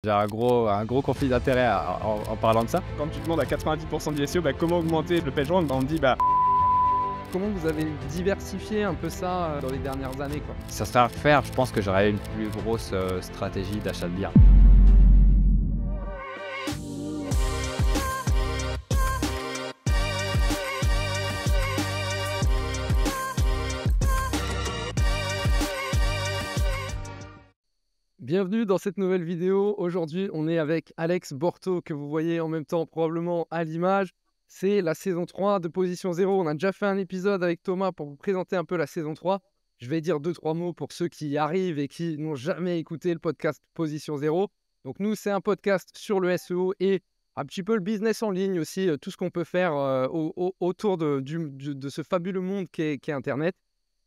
J'ai un gros conflit d'intérêt en parlant de ça. Quand tu demandes à 90% du SEO comment augmenter le PageRank, on te dit comment vous avez diversifié un peu ça dans les dernières années, quoi. Ça serait à refaire, je pense que j'aurais une plus grosse stratégie d'achat de biens. Bienvenue dans cette nouvelle vidéo. Aujourd'hui, on est avec Alex Borto, que vous voyez en même temps probablement à l'image. C'est la saison 3 de Position 0. On a déjà fait un épisode avec Thomas pour vous présenter un peu la saison 3. Je vais dire 2-3 mots pour ceux qui y arrivent et qui n'ont jamais écouté le podcast Position 0. Donc nous, c'est un podcast sur le SEO et un petit peu le business en ligne aussi, tout ce qu'on peut faire autour de ce fabuleux monde qu'est Internet.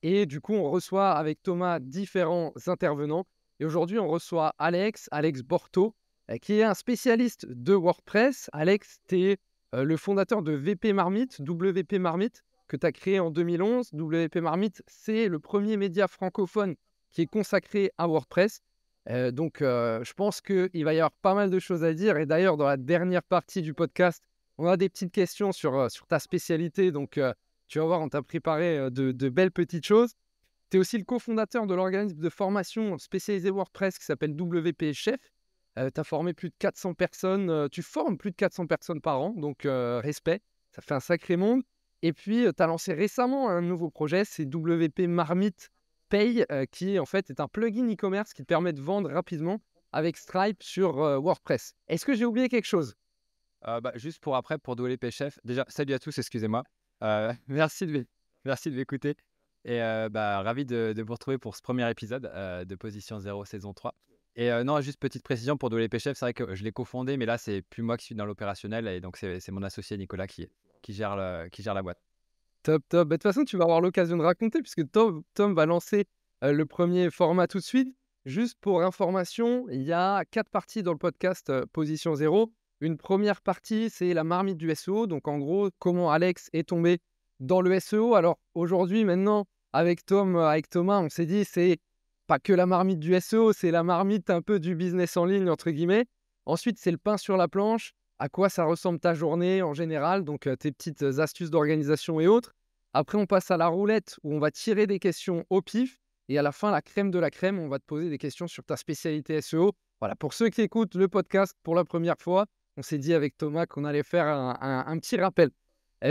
Et du coup, on reçoit avec Thomas différents intervenants. Et aujourd'hui, on reçoit Alex Borto, qui est un spécialiste de WordPress. Alex, tu es le fondateur de WP Marmite, WP Marmite, que tu as créé en 2011. WP Marmite, c'est le premier média francophone qui est consacré à WordPress. Donc, je pense qu'il va y avoir pas mal de choses à dire. Et d'ailleurs, dans la dernière partie du podcast, on a des petites questions sur ta spécialité. Donc, tu vas voir, on t'a préparé de belles petites choses. Tu es aussi le cofondateur de l'organisme de formation spécialisé WordPress qui s'appelle WP Chef. Tu as formé plus de 400 personnes. Tu formes plus de 400 personnes par an, donc respect. Ça fait un sacré monde. Et puis, tu as lancé récemment un nouveau projet, c'est WP Marmite Pay, qui en fait est un plugin e-commerce qui te permet de vendre rapidement avec Stripe sur WordPress. Est-ce que j'ai oublié quelque chose? Juste pour après, pour WP Chef. Déjà, salut à tous, excusez-moi. Merci de m'écouter. Et ravi de vous retrouver pour ce premier épisode de Position 0 saison 3. Et non, juste petite précision pour WP Chef, c'est vrai que je l'ai cofondé, mais là, c'est plus moi qui suis dans l'opérationnel. Et donc, c'est mon associé Nicolas qui gère la boîte. Top, top. De toute façon, tu vas avoir l'occasion de raconter puisque Tom va lancer le premier format tout de suite. Juste pour information, il y a 4 parties dans le podcast Position 0. Une première partie, c'est la marmite du SEO. Donc, en gros, comment Alex est tombé dans le SEO. Alors, aujourd'hui, maintenant, avec Thomas, on s'est dit, c'est pas que la marmite du SEO, c'est la marmite un peu du business en ligne, entre guillemets. Ensuite, c'est le pain sur la planche. À quoi ça ressemble ta journée en général, donc tes petites astuces d'organisation et autres. Après, on passe à la roulette où on va tirer des questions au pif. Et à la fin, la crème de la crème, on va te poser des questions sur ta spécialité SEO. Voilà, pour ceux qui écoutent le podcast pour la première fois, on s'est dit avec Thomas qu'on allait faire un petit rappel.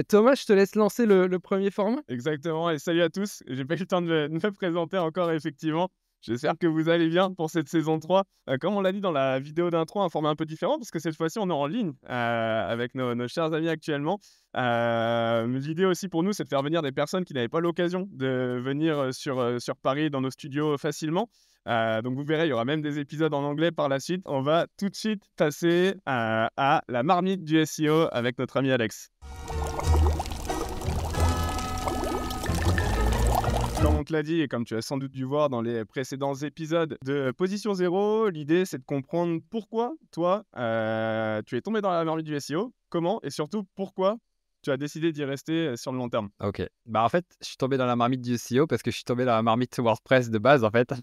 Thomas, je te laisse lancer le premier format. exactement. Et salut à tous. J'ai pas eu le temps de me présenter encore, effectivement. J'espère que vous allez bien pour cette saison 3. Comme on l'a dit dans la vidéo d'intro, un format un peu différent, parce que cette fois-ci, on est en ligne avec nos chers amis actuellement. L'idée aussi pour nous, c'est de faire venir des personnes qui n'avaient pas l'occasion de venir sur Paris dans nos studios facilement. Donc vous verrez, il y aura même des épisodes en anglais par la suite. On va tout de suite passer à la marmite du SEO avec notre ami Alex. Comme on te l'a dit et comme tu as sans doute dû voir dans les précédents épisodes de Position 0, l'idée c'est de comprendre pourquoi toi, tu es tombé dans la marmite du SEO, comment et surtout pourquoi tu as décidé d'y rester sur le long terme. Ok. En fait, je suis tombé dans la marmite du SEO parce que je suis tombé dans la marmite WordPress de base, en fait.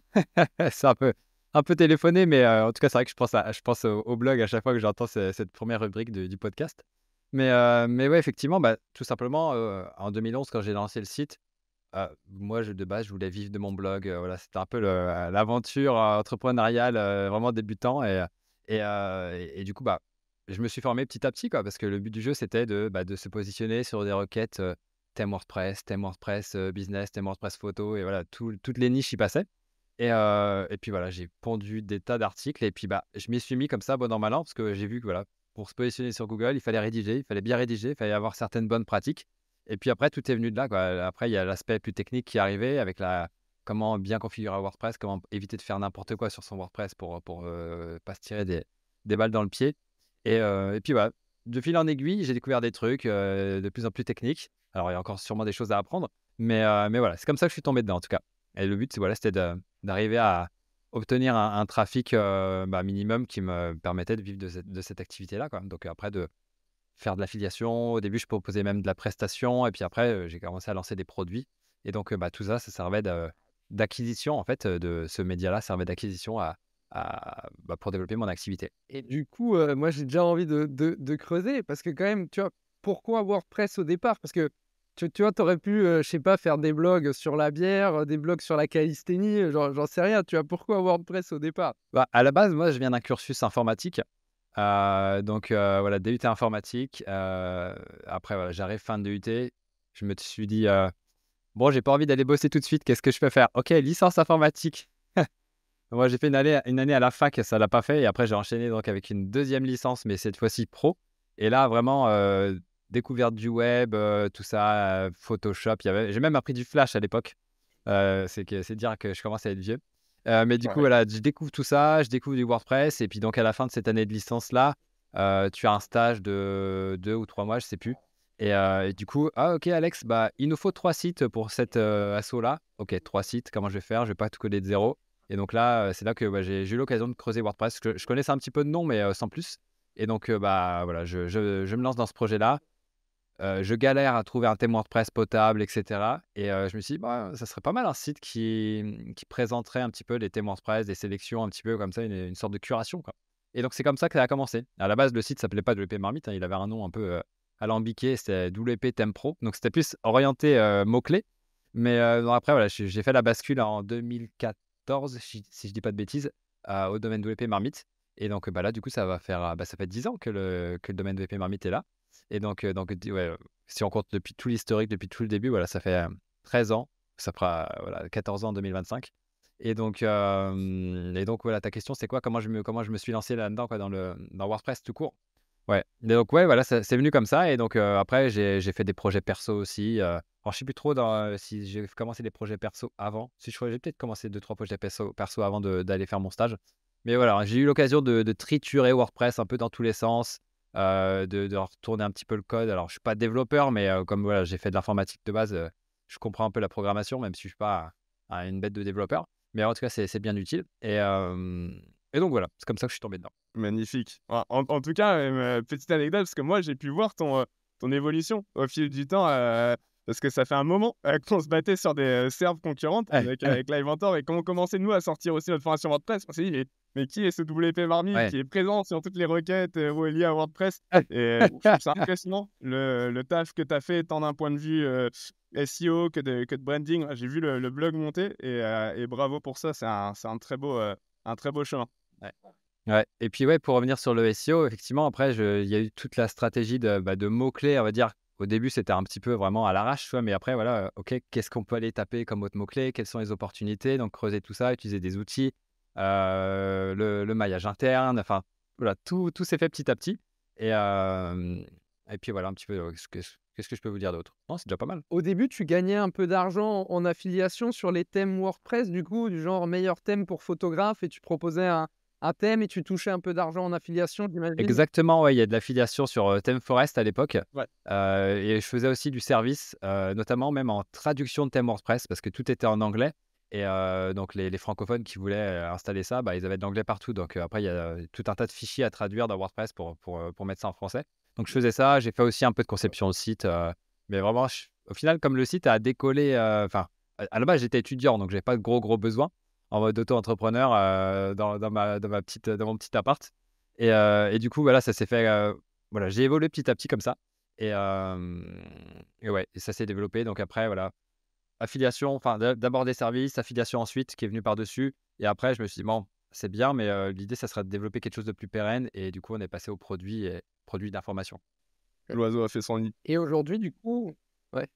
C'est un peu téléphoné, mais en tout cas, c'est vrai que je pense au blog à chaque fois que j'entends cette première rubrique du podcast. Mais ouais, effectivement, tout simplement, en 2011, quand j'ai lancé le site, moi, de base, je voulais vivre de mon blog. Voilà, c'était un peu l'aventure entrepreneuriale vraiment débutant. Et du coup, je me suis formé petit à petit, quoi, parce que le but du jeu, c'était de se positionner sur des requêtes thème WordPress, business, thème WordPress photo, et voilà, toutes les niches y passaient. Et puis voilà, j'ai pondu des tas d'articles, et puis je m'y suis mis comme ça, bon an, mal an, parce que j'ai vu que voilà, pour se positionner sur Google, il fallait rédiger, il fallait bien rédiger, il fallait avoir certaines bonnes pratiques. Et puis après, tout est venu de là, quoi. Après, il y a l'aspect plus technique qui est arrivé avec comment bien configurer WordPress, comment éviter de faire n'importe quoi sur son WordPress pour pas se tirer des balles dans le pied. Et puis voilà, de fil en aiguille, j'ai découvert des trucs de plus en plus techniques. Alors, il y a encore sûrement des choses à apprendre, mais voilà, c'est comme ça que je suis tombé dedans, en tout cas. Et le but, c'était d'arriver à obtenir un trafic minimum qui me permettait de vivre de cette activité-là, quoi. Donc après, de faire de l'affiliation. Au début, je proposais même de la prestation. Et puis après, j'ai commencé à lancer des produits. Et donc, tout ça, ça servait d'acquisition, en fait, de ce média-là, servait d'acquisition pour développer mon activité. Et du coup, moi, j'ai déjà envie de creuser parce que quand même, tu vois, pourquoi WordPress au départ? Parce que tu vois, tu aurais pu, je sais pas, faire des blogs sur la bière, des blogs sur la calisthénie, j'en sais rien, tu vois? Pourquoi WordPress au départ? À la base, moi, je viens d'un cursus informatique. Donc voilà, DUT informatique. Après, voilà, j'arrive fin de DUT. Je me suis dit, bon, j'ai pas envie d'aller bosser tout de suite. Qu'est-ce que je peux faire? OK, licence informatique. Moi, j'ai fait une année à la fac, ça l'a pas fait. Et après, j'ai enchaîné donc avec une deuxième licence, mais cette fois-ci pro. Et là, vraiment, découverte du web, tout ça, Photoshop. J'ai même appris du Flash à l'époque. C'est dire que je commence à être vieux. Mais du coup, Ouais. voilà, je découvre tout ça, je découvre du WordPress. Et puis, donc, à la fin de cette année de licence-là, tu as un stage de 2 ou 3 mois, je sais plus. Et du coup, ah, OK, Alex, bah, il nous faut 3 sites pour cette asso-là. OK, 3 sites, comment je vais faire? Je vais pas tout coder de zéro. Et donc là, c'est là que j'ai eu l'occasion de creuser WordPress. Je connaissais un petit peu de nom, mais sans plus. Et donc, bah, voilà, je me lance dans ce projet-là. Je galère à trouver un thème WordPress potable, et cetera. Et je me suis dit: «Bah, ça serait pas mal un site qui présenterait un petit peu les thèmes WordPress, des sélections un petit peu comme ça, une sorte de curation, quoi». Et donc c'est comme ça que ça a commencé. À la base, le site s'appelait pas WP Marmite, hein, il avait un nom un peu, alambiqué, c'était WP Theme Pro. Donc c'était plus orienté, mots-clés. Mais non, après voilà, j'ai fait la bascule en 2014, si je dis pas de bêtises, au domaine WP Marmite. Et donc, bah, là, du coup, ça fait 10 ans que le domaine WP Marmite est là. Et donc ouais, si on compte depuis tout l'historique, depuis tout le début, voilà, ça fait, 13 ans. Ça fera, voilà, 14 ans en 2025. Et donc voilà, ta question, c'est quoi? Comment je me suis lancé là-dedans, quoi, dans WordPress tout court? Ouais, et donc ouais, voilà, ça c'est venu comme ça. Et donc après j'ai fait des projets perso aussi, alors je sais plus trop si j'ai commencé des projets perso avant. Si je crois j'ai peut-être commencé deux trois projets perso avant d'aller faire mon stage. Mais voilà, j'ai eu l'occasion de triturer WordPress un peu dans tous les sens, de retourner un petit peu le code. Alors je suis pas développeur, mais comme voilà, j'ai fait de l'informatique de base, je comprends un peu la programmation, même si je suis pas une bête de développeur. Mais en tout cas, c'est bien utile. Et donc voilà, c'est comme ça que je suis tombé dedans. Magnifique. En tout cas, petite anecdote, parce que moi, j'ai pu voir ton évolution au fil du temps, parce que ça fait un moment qu'on se battait sur des servres concurrentes Ouais, avec Livementor et qu'on commençait, nous, à sortir aussi notre formation WordPress. On s'est dit, mais qui est ce WP Marmite ouais. qui est présent sur toutes les requêtes reliées à WordPress? Et je trouve ça impressionnant, le taf que tu as fait, tant d'un point de vue SEO que de branding. J'ai vu le blog monter et bravo pour ça. C'est un très beau chemin. Ouais. Ouais, et puis ouais, pour revenir sur le SEO, effectivement, après, il y a eu toute la stratégie de mots-clés, on va dire. Au début, c'était un petit peu vraiment à l'arrache, tu vois, mais après, voilà, OK, qu'est-ce qu'on peut aller taper comme autre mot-clé? Quelles sont les opportunités? Donc, creuser tout ça, utiliser des outils, le maillage interne, enfin, voilà, tout s'est fait petit à petit. Et, et puis voilà, un petit peu, qu'est-ce que je peux vous dire d'autre? Non, c'est déjà pas mal. Au début, tu gagnais un peu d'argent en affiliation sur les thèmes WordPress, du coup, du genre meilleur thème pour photographe et tu proposais un thème et tu touchais un peu d'argent en affiliation, j'imagine? Exactement, ouais, il y a de l'affiliation sur, ThemeForest à l'époque, Ouais. et je faisais aussi du service, notamment même en traduction de thème WordPress parce que tout était en anglais. Et donc les francophones qui voulaient, installer ça, bah, ils avaient de l'anglais partout. Donc après il y a tout un tas de fichiers à traduire dans WordPress pour mettre ça en français. Donc je faisais ça, j'ai fait aussi un peu de conception de site, mais vraiment au final comme le site a décollé, enfin, à la base j'étais étudiant donc j'avais pas de gros besoins en mode auto-entrepreneur, dans mon petit appart. Et du coup, voilà, ça s'est fait, voilà, j'ai évolué petit à petit comme ça. Et ouais, et ça s'est développé. Donc après, voilà, affiliation, enfin, d'abord des services, affiliation ensuite qui est venu par-dessus. Et après, je me suis dit: «Bon, c'est bien, mais l'idée, ça serait de développer quelque chose de plus pérenne». Et du coup, on est passé aux produits d'information. L'oiseau a fait son nid. Et aujourd'hui, du coup, ouais.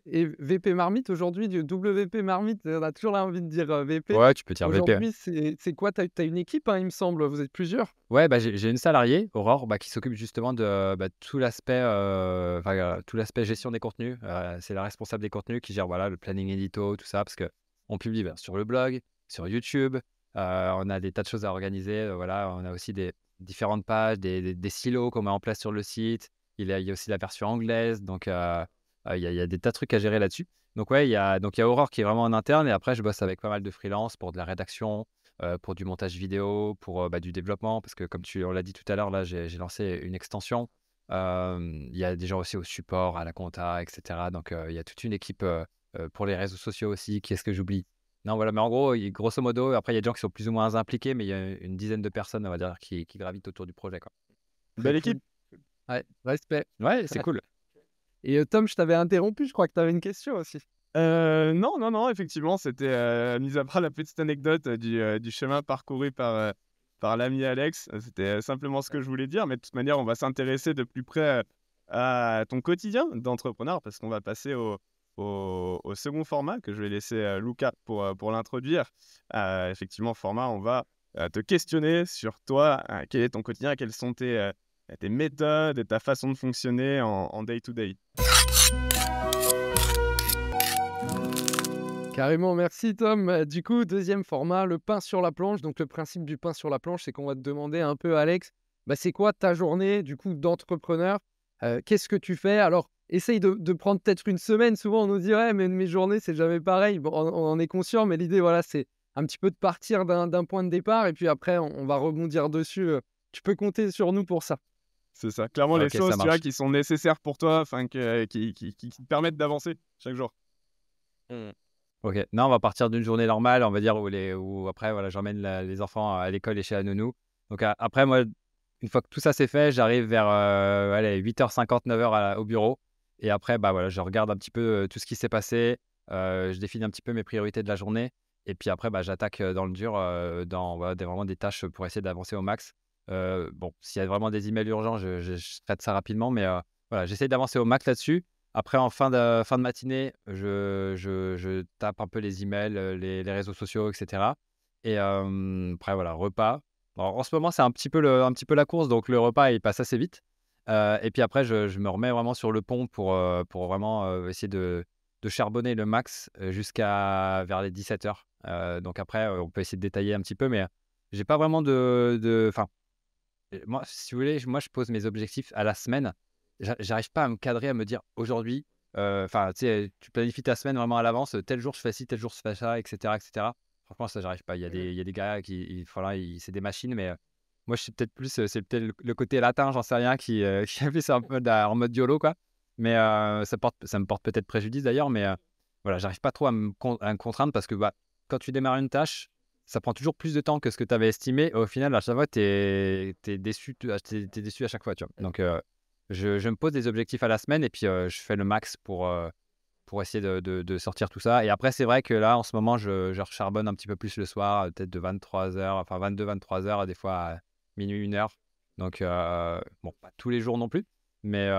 Et VP Marmite, aujourd'hui, du WP Marmite, on a toujours envie de dire VP. Ouais, tu peux dire VP, ouais. Aujourd'hui, c'est quoi? Tu as une équipe, hein, il me semble, vous êtes plusieurs? Ouais, bah, j'ai une salariée, Aurore, bah, qui s'occupe justement de, bah, tout l'aspect, enfin, tout l'aspect gestion des contenus. C'est la responsable des contenus qui gère, voilà, le planning édito, tout ça, parce qu'on publie, bah, sur le blog, sur YouTube, on a des tas de choses à organiser, voilà. On a aussi des différentes pages, des silos qu'on met en place sur le site. Il y a aussi la version anglaise, donc il y a des tas de trucs à gérer là-dessus. Donc ouais, il y a Aurore qui est vraiment en interne et après je bosse avec pas mal de freelance pour de la rédaction, pour du montage vidéo, pour, bah, du développement parce que comme on l'a dit tout à l'heure, là, j'ai lancé une extension. Il y a des gens aussi au support, à la compta et cetera. Donc il y a toute une équipe, pour les réseaux sociaux aussi. Qui est-ce que j'oublie? Non, voilà, mais en gros, grosso modo, après, il y a des gens qui sont plus ou moins impliqués, mais il y a une dizaine de personnes, on va dire, qui gravitent autour du projet, quoi. Belle Très équipe. cool. Ouais, respect. Ouais, c'est cool. Et Tom, je t'avais interrompu, je crois que tu avais une question aussi. Non, effectivement, c'était, mis à part la petite anecdote, du chemin parcouru par l'ami Alex, c'était simplement ce que je voulais dire. Mais de toute manière, on va s'intéresser de plus près, à ton quotidien d'entrepreneur parce qu'on va passer au second format que je vais laisser, Luca pour l'introduire. Effectivement, format, on va, te questionner sur toi, quel est ton quotidien? Quelles sont tes méthodes et ta façon de fonctionner en day to day? Carrément, merci Tom. Du coup, deuxième format, le pain sur la planche. Donc, le principe du pain sur la planche, c'est qu'on va te demander un peu, Alex, c'est quoi ta journée du coup d'entrepreneur? Qu'est-ce que tu fais? Alors, essaye de prendre peut-être une semaine. Souvent, on nous dit, ouais, mais mes journées, c'est jamais pareil. Bon, on en est conscient, mais l'idée, voilà, c'est un petit peu de partir d'un point de départ et puis après, on va rebondir dessus. Tu peux compter sur nous pour ça. C'est ça. Clairement, les Ok, ça choses, tu vois, marche. qui sont nécessaires pour toi, enfin, qui te permettent d'avancer chaque jour. Ok, non, on va partir d'une journée normale, on va dire, où après, voilà, j'emmène les enfants à l'école et chez la nounou. Donc après, moi, une fois que tout ça c'est fait, j'arrive vers allez, 8h50, 9h au bureau. Et après, bah, voilà, je regarde un petit peu tout ce qui s'est passé. Je définis un petit peu mes priorités de la journée. Et puis après, bah, j'attaque dans le dur, dans voilà, vraiment des tâches pour essayer d'avancer au max. Bon, s'il y a vraiment des emails urgents, je traite ça rapidement. Mais voilà, j'essaie d'avancer au max là-dessus. Après, en fin de matinée, je tape un peu les emails, les réseaux sociaux, etc. Et après, voilà, repas. Alors, en ce moment, c'est un petit peu la course, donc le repas, il passe assez vite. Et puis après, je me remets vraiment sur le pont pour vraiment essayer de charbonner le max jusqu'à vers les 17h. Donc après, on peut essayer de détailler un petit peu, mais j'ai pas vraiment enfin, moi, si vous voulez, moi, je pose mes objectifs à la semaine. J'arrive pas à me cadrer, à me dire aujourd'hui, enfin, tu sais, tu planifies ta semaine vraiment à l'avance, tel jour je fais ci, tel jour je fais ça, etc., etc. Franchement, ça, j'arrive pas. Il y a des gars voilà, c'est des machines, mais moi, je suis peut-être plus, c'est peut-être le côté latin, j'en sais rien, qui a fait ça un peu en mode YOLO, quoi. Mais ça me porte peut-être préjudice d'ailleurs, mais voilà, j'arrive pas trop à me contraindre parce que bah, quand tu démarres une tâche, ça prend toujours plus de temps que ce que tu avais estimé. Au final, à chaque fois, tu es déçu, t'es déçu à chaque fois, tu vois. Donc, je me pose des objectifs à la semaine et puis je fais le max pour essayer de sortir tout ça. Et après, c'est vrai que là, en ce moment, je recharbonne un petit peu plus le soir, peut-être de 23h, enfin 22-23h, des fois à minuit, 1h. Donc, bon, pas tous les jours non plus, mais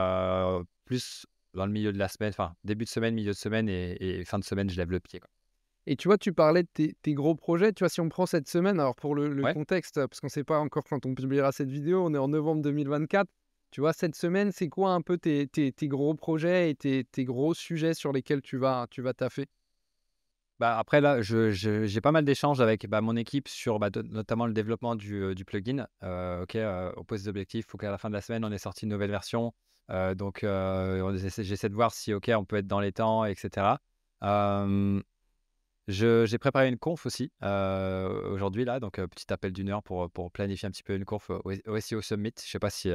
plus dans le milieu de la semaine, enfin début de semaine, milieu de semaine et fin de semaine, je lève le pied, quoi. Et tu vois, tu parlais de tes gros projets. Tu vois, si on prend cette semaine, alors pour le Ouais. contexte, parce qu'on ne sait pas encore quand on publiera cette vidéo, on est en novembre 2024. Tu vois, cette semaine, c'est quoi un peu tes gros projets et tes gros sujets sur lesquels tu vas taffer? Bah, après là, j'ai pas mal d'échanges avec, bah, mon équipe sur, bah, notamment le développement du plugin. OK, on pose des objectifs, il faut qu'à la fin de la semaine, on ait sorti une nouvelle version. Donc j'essaie de voir si, OK, on peut être dans les temps et cetera. J'ai préparé une conf aussi, aujourd'hui là, donc petit appel d'1 heure pour planifier un petit peu une conf au SEO Summit. Je sais pas si,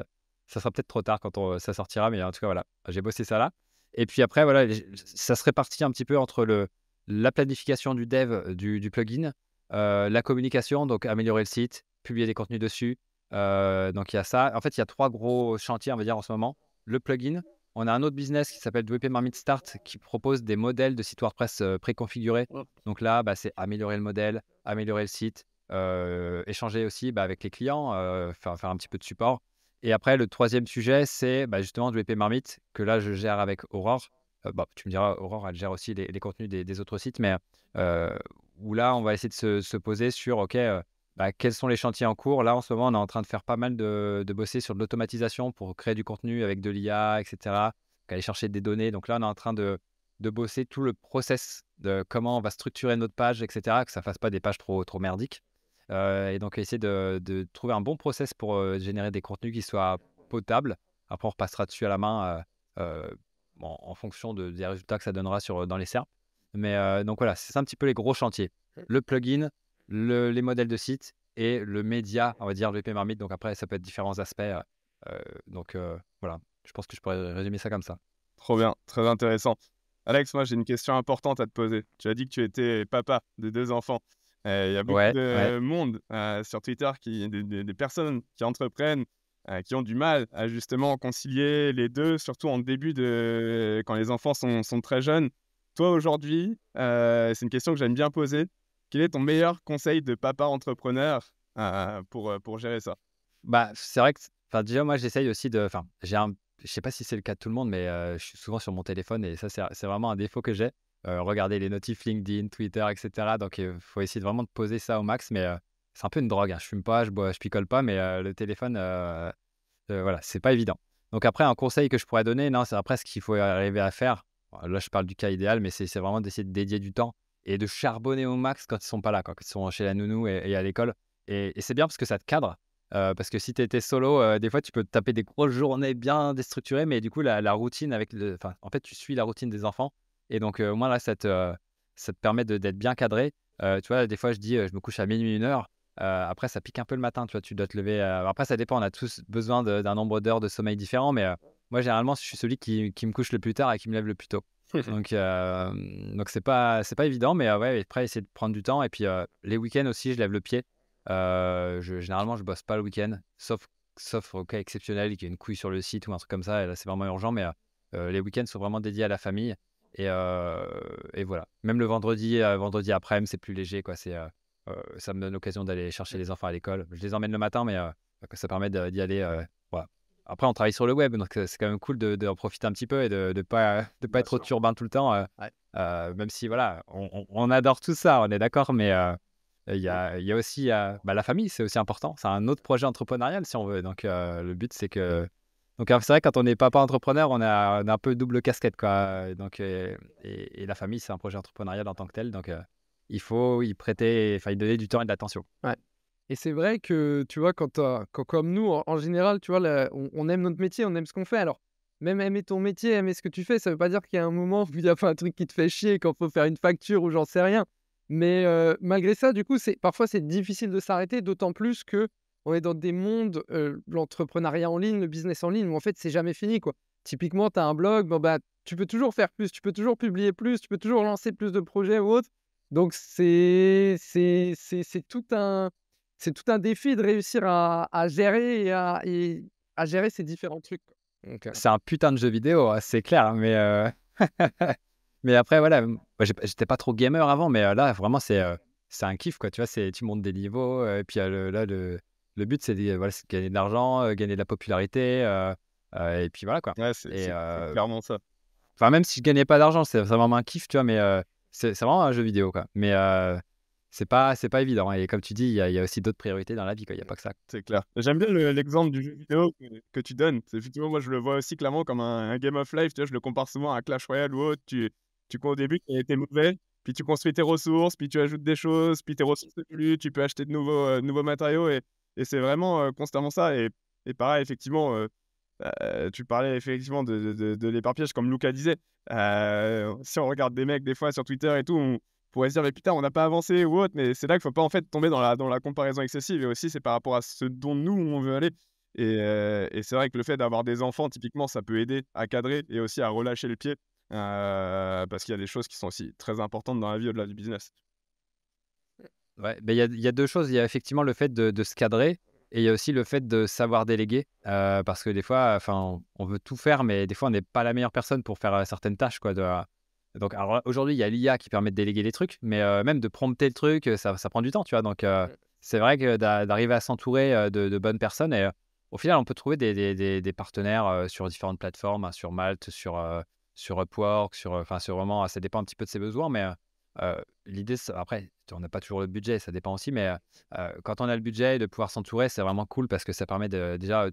ça sera peut-être trop tard quand ça sortira, mais en tout cas voilà, j'ai bossé ça là. Et puis après voilà, ça se répartit un petit peu entre la planification du dev, du plugin, la communication, donc améliorer le site, publier des contenus dessus, donc il y a ça. En fait, il y a 3 gros chantiers, on va dire, en ce moment. Le plugin, on a un autre business qui s'appelle WP Marmite Start qui propose des modèles de sites WordPress préconfigurés. Donc là, bah, c'est améliorer le modèle, améliorer le site, échanger aussi bah, avec les clients, faire un petit peu de support. Et après, le troisième sujet, c'est bah, justement WP Marmite que là, je gère avec Aurore. Bah, tu me diras, Aurore, elle gère aussi les contenus des autres sites, mais où là, on va essayer de se poser sur, OK, bah, quels sont les chantiers en cours? Là, en ce moment, on est en train de faire pas mal de bosser sur de l'automatisation pour créer du contenu avec de l'IA, et cetera. Donc aller chercher des données. Donc là, on est en train de bosser tout le process de comment on va structurer notre page, et cetera, que ça fasse pas des pages trop merdiques. Et donc essayer de trouver un bon process pour générer des contenus qui soient potables. Après, on repassera dessus à la main en fonction des résultats que ça donnera dans les SERPs. Mais donc voilà, c'est ça un petit peu les gros chantiers. Le plugin, les modèles de site et le média, on va dire le VP Marmite. Donc après, ça peut être différents aspects. Donc voilà, je pense que je pourrais résumer ça comme ça. Trop bien, très intéressant. Alex, moi j'ai une question importante à te poser. Tu as dit que tu étais papa de 2 enfants. Il y a beaucoup Ouais, ouais. de monde, sur Twitter des personnes qui entreprennent, qui ont du mal à justement concilier les 2, surtout en début de quand les enfants sont très jeunes. Toi aujourd'hui, c'est une question que j'aime bien poser. Quel est ton meilleur conseil de papa entrepreneur, pour gérer ça? Bah, c'est vrai que enfin, déjà, moi, j'essaye aussi de enfin, je sais pas si c'est le cas de tout le monde, mais je suis souvent sur mon téléphone et ça, c'est vraiment un défaut que j'ai. Regarder les notifs LinkedIn, Twitter et cetera, donc faut essayer de vraiment de poser ça au max, mais c'est un peu une drogue, hein. Je fume pas, je picole pas, mais le téléphone, voilà, c'est pas évident. Donc après, un conseil que je pourrais donner, non, c'est après ce qu'il faut arriver à faire. Là, je parle du cas idéal, mais c'est vraiment d'essayer de dédier du temps et de charbonner au max quand ils sont pas là, quand ils sont chez la nounou et à l'école. Et c'est bien parce que ça te cadre. Parce que si tu étais solo, des fois, tu peux te taper des grosses journées bien déstructurées, mais du coup, la routine avec enfin, en fait, tu suis la routine des enfants et donc au moins là, ça te permet d'être bien cadré. Tu vois, des fois, je dis, je me couche à minuit 1 heure. Après, ça pique un peu le matin, tu vois, tu dois te lever, après ça dépend, on a tous besoin d'un nombre d'heures de sommeil différent, mais moi, généralement, je suis celui qui me couche le plus tard et qui me lève le plus tôt. Donc c'est pas évident, mais ouais, après essayer de prendre du temps et puis, les week-ends aussi, je lève le pied. Généralement, je bosse pas le week-end, sauf au cas exceptionnel, qu'il y ait une couille sur le site ou un truc comme ça et là, c'est vraiment urgent, mais les week-ends sont vraiment dédiés à la famille et voilà. Même le vendredi après-midi, c'est plus léger, quoi, ça me donne l'occasion d'aller chercher les enfants à l'école. Je les emmène le matin, mais ça permet d'y aller, voilà. Après, on travaille sur le web, donc c'est quand même cool d'en profiter un petit peu et de pas Bien être trop sûr. turbin tout le temps, Ouais. même si voilà, on adore tout ça, on est d'accord, mais il y a aussi, bah, la famille, c'est aussi important. C'est un autre projet entrepreneurial si on veut, donc le but, c'est que donc c'est vrai quand on est papa entrepreneur, on a un peu double casquette, quoi, donc et la famille, c'est un projet entrepreneurial en tant que tel, donc il faut y prêter enfin, y donner du temps et de l'attention. Ouais. Et c'est vrai que, tu vois, quand comme nous, en général, tu vois, on aime notre métier, on aime ce qu'on fait. Alors, même aimer ton métier, aimer ce que tu fais, ça veut pas dire qu'il y a un moment où il y a pas un truc qui te fait chier, quand faut faire une facture ou j'en sais rien. Mais malgré ça, du coup, parfois, c'est difficile de s'arrêter, d'autant plus que on est dans des mondes, l'entrepreneuriat en ligne, le business en ligne, où en fait, c'est jamais fini, quoi. Typiquement, tu as un blog, bon, bah, tu peux toujours faire plus, tu peux toujours publier plus, tu peux toujours lancer plus de projets ou autre. Donc, c'est tout un défi de réussir à gérer et à gérer ces différents trucs, quoi. Donc, C'est un putain de jeu vidéo, c'est clair, hein, mais mais après voilà, moi j'étais pas trop gamer avant, mais là vraiment c'est un kiff, quoi, tu vois? Tu montes des niveaux, et puis le but c'est voilà, c'est de gagner de l'argent, gagner de la popularité, et puis voilà, quoi. Ouais, c'est Et c'est c'est clairement ça. enfin même si je gagnais pas d'argent, c'est vraiment un kiff, tu vois? Mais c'est vraiment un jeu vidéo, quoi. Mais c'est pas évident et comme tu dis, il y a aussi d'autres priorités dans la vie, quoi, il y a pas que ça. C'est clair. J'aime bien l'exemple du jeu vidéo que tu donnes. C'est effectivement, moi, je le vois aussi clairement comme un game of life, tu vois? Je le compare souvent à Clash Royale ou autre. Au début, tu es mauvais, puis tu construis tes ressources, puis tu ajoutes des choses, puis tes ressources évoluent, tu peux acheter de nouveaux matériaux et c'est vraiment, constamment ça et pareil, effectivement, tu parlais effectivement de l'éparpillage comme Luca disait. Si on regarde des mecs des fois sur Twitter et tout, on pourrait se dire: «Mais putain, on n'a pas avancé ou autre», mais c'est là qu'il faut pas en fait tomber dans la comparaison excessive et aussi c'est par rapport à ce dont nous on veut aller et c'est vrai que le fait d'avoir des enfants typiquement ça peut aider à cadrer et aussi à relâcher le pied, parce qu'il y a des choses qui sont aussi très importantes dans la vie au-delà du business. Ouais, beh, il y a 2 choses. Il y a effectivement le fait de se cadrer et il y a aussi le fait de savoir déléguer, parce que des fois, enfin, on veut tout faire, mais des fois, on n'est pas la meilleure personne pour faire, certaines tâches, quoi, donc alors là, aujourd'hui, il y a l'IA qui permet de déléguer les trucs, mais même de prompter le truc, ça prend du temps, tu vois? Donc c'est vrai que d'arriver à s'entourer, de bonnes personnes et au final, on peut trouver des partenaires, sur différentes plateformes, hein, sur Malte, sur Upwork, enfin, sur vraiment ça dépend un petit peu de ses besoins, mais l'idée, c'est après, on n'a pas toujours le budget, ça dépend aussi, mais quand on a le budget, de pouvoir s'entourer, c'est vraiment cool parce que ça permet de déjà,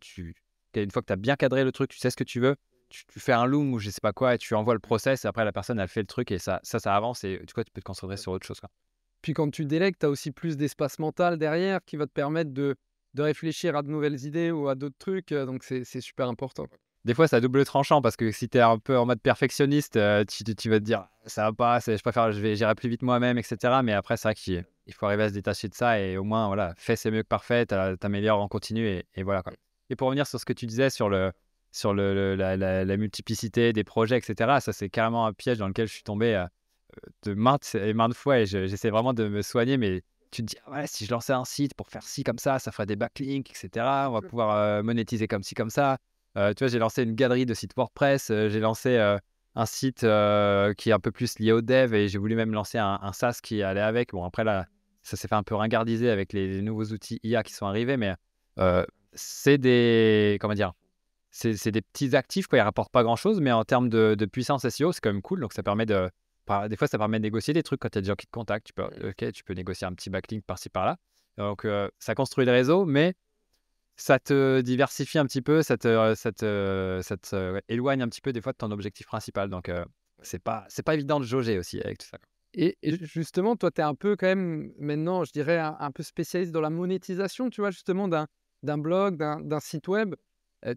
une fois que tu as bien cadré le truc, tu sais ce que tu veux, tu fais un loom ou je sais pas quoi et tu envoies le process et après la personne, elle fait le truc et ça avance et du coup, tu peux te concentrer sur autre chose, quoi. puis quand tu délègues, tu as aussi plus d'espace mental derrière qui va te permettre de réfléchir à de nouvelles idées ou à d'autres trucs, donc c'est super important. Des fois, c'est à double tranchant parce que si tu es un peu en mode perfectionniste, tu vas te dire: «Ça va pas, j'irai plus vite moi-même» et cetera. Mais après, c'est vrai qu'il faut arriver à se détacher de ça et au moins, voilà, fait, c'est mieux que parfait, tu améliores en continu et voilà, quoi. Et pour revenir sur ce que tu disais sur sur la multiplicité des projets, etc. Ça, c'est carrément un piège dans lequel je suis tombé de maintes et maintes fois et j'essaie vraiment de me soigner. Mais tu te dis, ah ouais, si je lançais un site pour faire ci comme ça ferait des backlinks, etc. On va pouvoir monétiser comme ci, comme ça. Tu vois, j'ai lancé une galerie de sites WordPress, j'ai lancé un site qui est un peu plus lié au dev et j'ai voulu même lancer un SaaS qui allait avec. Bon, après, là, ça s'est fait un peu ringardiser avec les nouveaux outils IA qui sont arrivés, mais c'est des, comment dire, c'est des petits actifs, quoi. Ils rapportent pas grand-chose, mais en termes de puissance SEO, c'est quand même cool. Donc, ça permet des fois, ça permet de négocier des trucs quand il y a des gens qui te contactent. Tu peux négocier un petit backlink par-ci, par-là. Donc, ça construit le réseau, mais ça te diversifie un petit peu, ça te éloigne un petit peu des fois de ton objectif principal. Donc, c'est pas évident de jauger aussi avec tout ça, quoi. Et justement, toi, tu es un peu quand même maintenant, je dirais, un peu spécialiste dans la monétisation, tu vois, justement, d'un blog, d'un site web.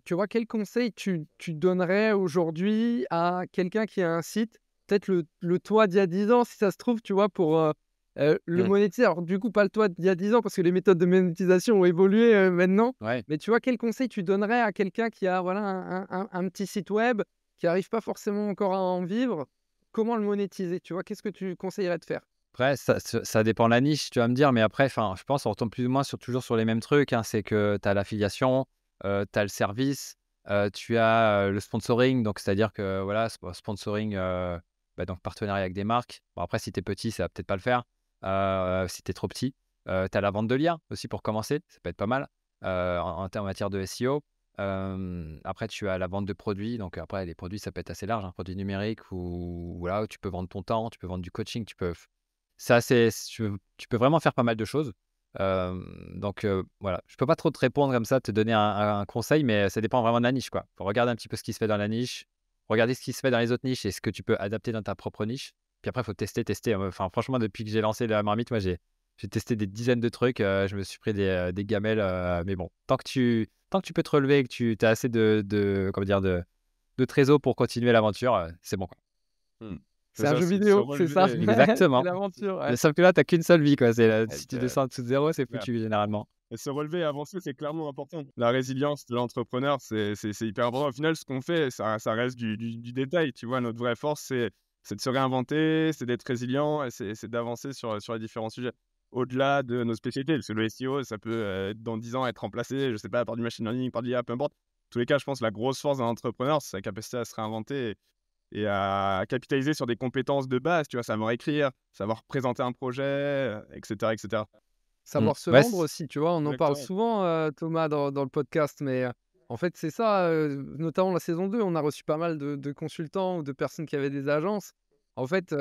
Tu vois, quel conseil tu donnerais aujourd'hui à quelqu'un qui a un site, peut-être le toi d'il y a 10 ans, si ça se trouve, tu vois, pour le monétiser. Alors, du coup, pas le toi d'il y a 10 ans, parce que les méthodes de monétisation ont évolué maintenant. Ouais. Mais tu vois, quel conseil tu donnerais à quelqu'un qui a voilà, un petit site web, qui n'arrive pas forcément encore à en vivre? Comment le monétiser? Tu vois, qu'est-ce que tu conseillerais de faire? Après, ça dépend de la niche, tu vas me dire, mais après, enfin, je pense qu'on retombe plus ou moins toujours sur les mêmes trucs, hein. C'est que tu as l'affiliation, tu as le service, tu as le sponsoring, donc c'est-à-dire que voilà, sponsoring, donc partenariat avec des marques. Bon, après, si tu es petit, ça va peut-être pas le faire. Si tu es trop petit, tu as la vente de liens aussi pour commencer, ça peut être pas mal en matière de SEO. Après, tu as la vente de produits, donc après, les produits, ça peut être assez large, un produit numérique ou voilà, où tu peux vendre ton temps, tu peux vendre du coaching, tu peux vraiment faire pas mal de choses. Donc voilà, je peux pas trop te répondre comme ça, te donner un conseil, mais ça dépend vraiment de la niche, quoi. Faut regarder un petit peu ce qui se fait dans la niche, regarder ce qui se fait dans les autres niches et ce que tu peux adapter dans ta propre niche. Puis après, il faut tester. Enfin, franchement, depuis que j'ai lancé la marmite, moi, j'ai testé des dizaines de trucs. Je me suis pris des gamelles, mais bon, tant que tu peux te relever et que tu as assez comment dire, de trésor pour continuer l'aventure, c'est bon, quoi. C'est un jeu vidéo, c'est ça? C'est Exactement. l'aventure, ouais. Mais sauf que là, tu as qu'une seule vie, quoi. Si tu Donc, descends en dessous de zéro, c'est clair. foutu généralement. Et se relever et avancer, c'est clairement important. La résilience de l'entrepreneur, c'est hyper important. Au final, ce qu'on fait, ça reste du détail. Tu vois, notre vraie force, c'est de se réinventer, c'est d'être résilient et c'est d'avancer sur les différents sujets. Au-delà de nos spécialités, parce que le SEO, ça peut, dans 10 ans, être remplacé, je sais pas, par du machine learning, par de l'IA, peu importe. En tous les cas, je pense que la grosse force d'un entrepreneur, c'est sa capacité à se réinventer et à capitaliser sur des compétences de base, tu vois, savoir écrire, savoir présenter un projet, etc., etc. Savoir se Ouais, vendre aussi, tu vois? On en parle Exactement. souvent, Thomas, dans le podcast, mais en fait, c'est ça, notamment la saison 2, on a reçu pas mal de consultants ou de personnes qui avaient des agences. En fait,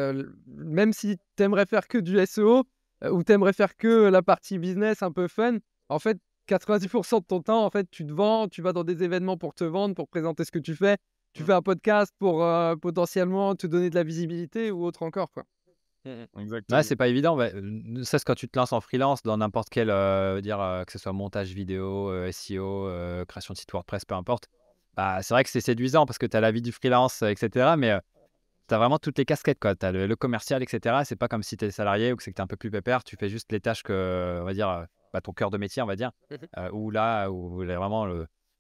même si tu aimerais faire que du SEO, ou tu aimerais faire que la partie business un peu fun, en fait, 90 de ton temps, en fait, tu te vends, tu vas dans des événements pour te vendre, pour présenter ce que tu fais. Tu fais un podcast pour, potentiellement te donner de la visibilité ou autre encore, quoi. Ouais, Exactement. c'est pas évident. Ouais, ne serait-ce quand tu te lances en freelance dans n'importe quel, que ce soit montage vidéo, SEO, création de site WordPress, peu importe. Bah, c'est vrai que c'est séduisant parce que tu as la vie du freelance, et cetera, mais tu as vraiment toutes les casquettes, quoi. Tu as le commercial, et cetera. C'est pas comme si tu es salarié ou que c'est que tu es un peu plus pépère. Tu fais juste les tâches que, on va dire, ton cœur de métier, on va dire. Où vraiment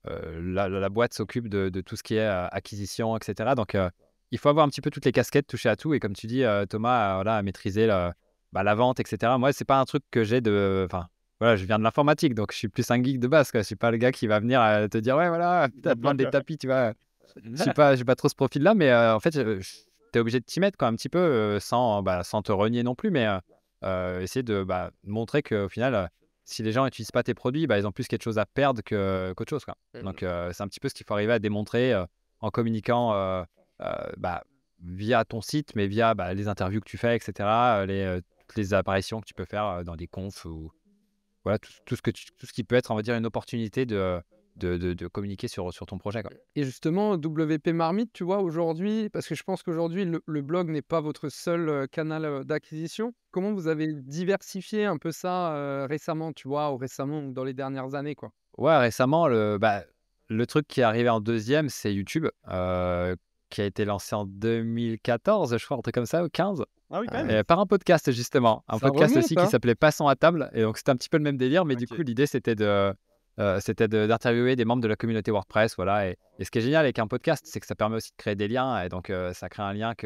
la boîte s'occupe de tout ce qui est acquisition, et cetera. Donc, il faut avoir un petit peu toutes les casquettes, toucher à tout. Et comme tu dis, Thomas, voilà, à maîtriser la vente, et cetera. Moi, c'est pas un truc que j'ai de. Enfin, voilà, je viens de l'informatique, donc je suis plus un geek de base, quoi. Je suis pas le gars qui va venir te dire, ouais, voilà, tu as besoin des tapis, tu vois. J'ai pas trop ce profil-là, mais en fait, tu es obligé de t'y mettre, quoi, un petit peu, sans te renier non plus, mais essayer de montrer qu'au final, si les gens n'utilisent pas tes produits, ils ont plus quelque chose à perdre qu'autre chose, quoi. Donc, c'est un petit peu ce qu'il faut arriver à démontrer en communiquant via ton site, mais via les interviews que tu fais, etc., toutes les apparitions que tu peux faire dans des confs ou voilà, tout ce qui peut être, on va dire, une opportunité de communiquer sur ton projet, quoi. Et justement, WP Marmite, tu vois, aujourd'hui, parce que je pense qu'aujourd'hui, le blog n'est pas votre seul canal d'acquisition. Comment vous avez diversifié un peu ça récemment, tu vois, ou récemment ou dans les dernières années, quoi? Ouais, récemment, le truc qui est arrivé en deuxième, c'est YouTube, qui a été lancé en 2014, je crois, un truc comme ça, ou 15, Ah oui, quand même. par un podcast, justement. Un Ça podcast remonte, aussi qui hein? s'appelait Passons à table. Et donc, c'était un petit peu le même délire, mais du Ok. coup, l'idée, c'était c'était d'interviewer des membres de la communauté WordPress, voilà. Et ce qui est génial avec un podcast, c'est que ça permet aussi de créer des liens, et donc ça crée un lien qui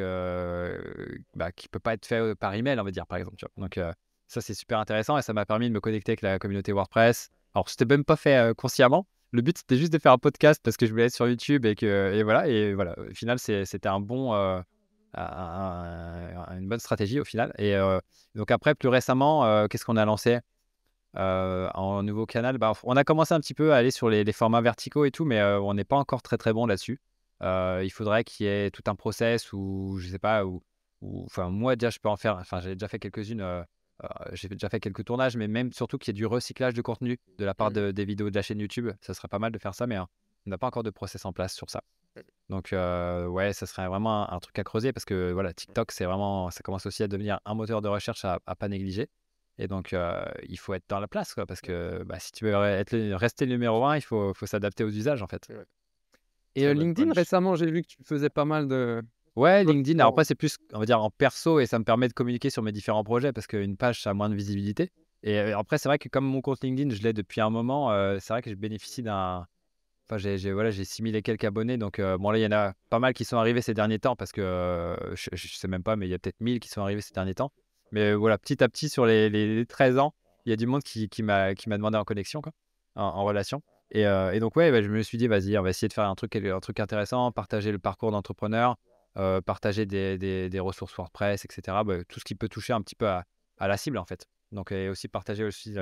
peut pas être fait par email, on va dire, par exemple, tu vois. Donc ça, c'est super intéressant, et ça m'a permis de me connecter avec la communauté WordPress. Alors, c'était même pas fait consciemment. Le but, c'était juste de faire un podcast parce que je voulais être sur YouTube, et voilà. Et voilà, au final, c'était une bonne stratégie au final. Et donc après, plus récemment, qu'est-ce qu'on a lancé en nouveau canal? On a commencé un petit peu à aller sur les formats verticaux et tout, mais on n'est pas encore très très bon là-dessus. Il faudrait qu'il y ait tout un process, ou je sais pas, enfin, moi déjà je peux en faire, enfin j'ai déjà fait quelques-unes, j'ai déjà fait quelques tournages, mais même surtout qu'il y ait du recyclage de contenu de la part des vidéos de la chaîne YouTube. Ça serait pas mal de faire ça, mais on n'a pas encore de process en place sur ça. Donc ouais, ça serait vraiment un truc à creuser, parce que voilà, TikTok, ça commence aussi à devenir un moteur de recherche à pas négliger. Et donc il faut être dans la place, quoi, parce que si tu veux rester le numéro 1, il faut s'adapter aux usages, en fait. Ouais. Et Très bonne LinkedIn, punch. récemment, j'ai vu que tu faisais pas mal de... Ouais, Toi, LinkedIn, alors après, c'est plus, on va dire, en perso, et ça me permet de communiquer sur mes différents projets, parce qu'une page, ça a moins de visibilité. Et après, c'est vrai que comme mon compte LinkedIn, je l'ai depuis un moment, c'est vrai que je bénéficie d'un... Enfin, j'ai 6 000 et quelques abonnés, donc bon, là, il y en a pas mal qui sont arrivés ces derniers temps, parce que je sais même pas, mais il y a peut-être 1000 qui sont arrivés ces derniers temps. Mais voilà, petit à petit, sur les 13 ans, il y a du monde qui m'a demandé en connexion, quoi, en relation. Et donc, ouais, je me suis dit, vas-y, on va essayer de faire un truc intéressant, partager le parcours d'entrepreneur, partager des ressources WordPress, etc. Tout ce qui peut toucher un petit peu à la cible, en fait. Donc, et aussi partager aussi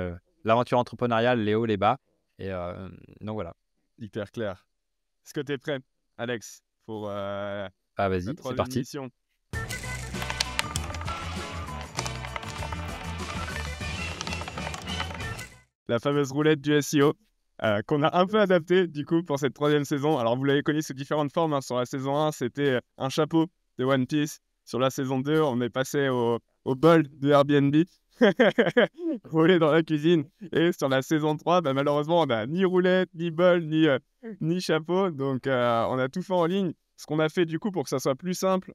l'aventure entrepreneuriale, les hauts, les bas. Et donc, voilà. Hyper clair. Est-ce que tu es prêt, Alex, pour Ah, la vas-y, c'est troisième parti. mission? La fameuse roulette du SEO, qu'on a un peu adaptée du coup pour cette troisième saison. Alors vous l'avez connu sous différentes formes, hein. Sur la saison 1, c'était un chapeau de One Piece. Sur la saison 2, on est passé au bol de Airbnb, roulé dans la cuisine. Et sur la saison 3, malheureusement, on n'a ni roulette, ni bol, ni chapeau. Donc on a tout fait en ligne. Ce qu'on a fait du coup pour que ça soit plus simple,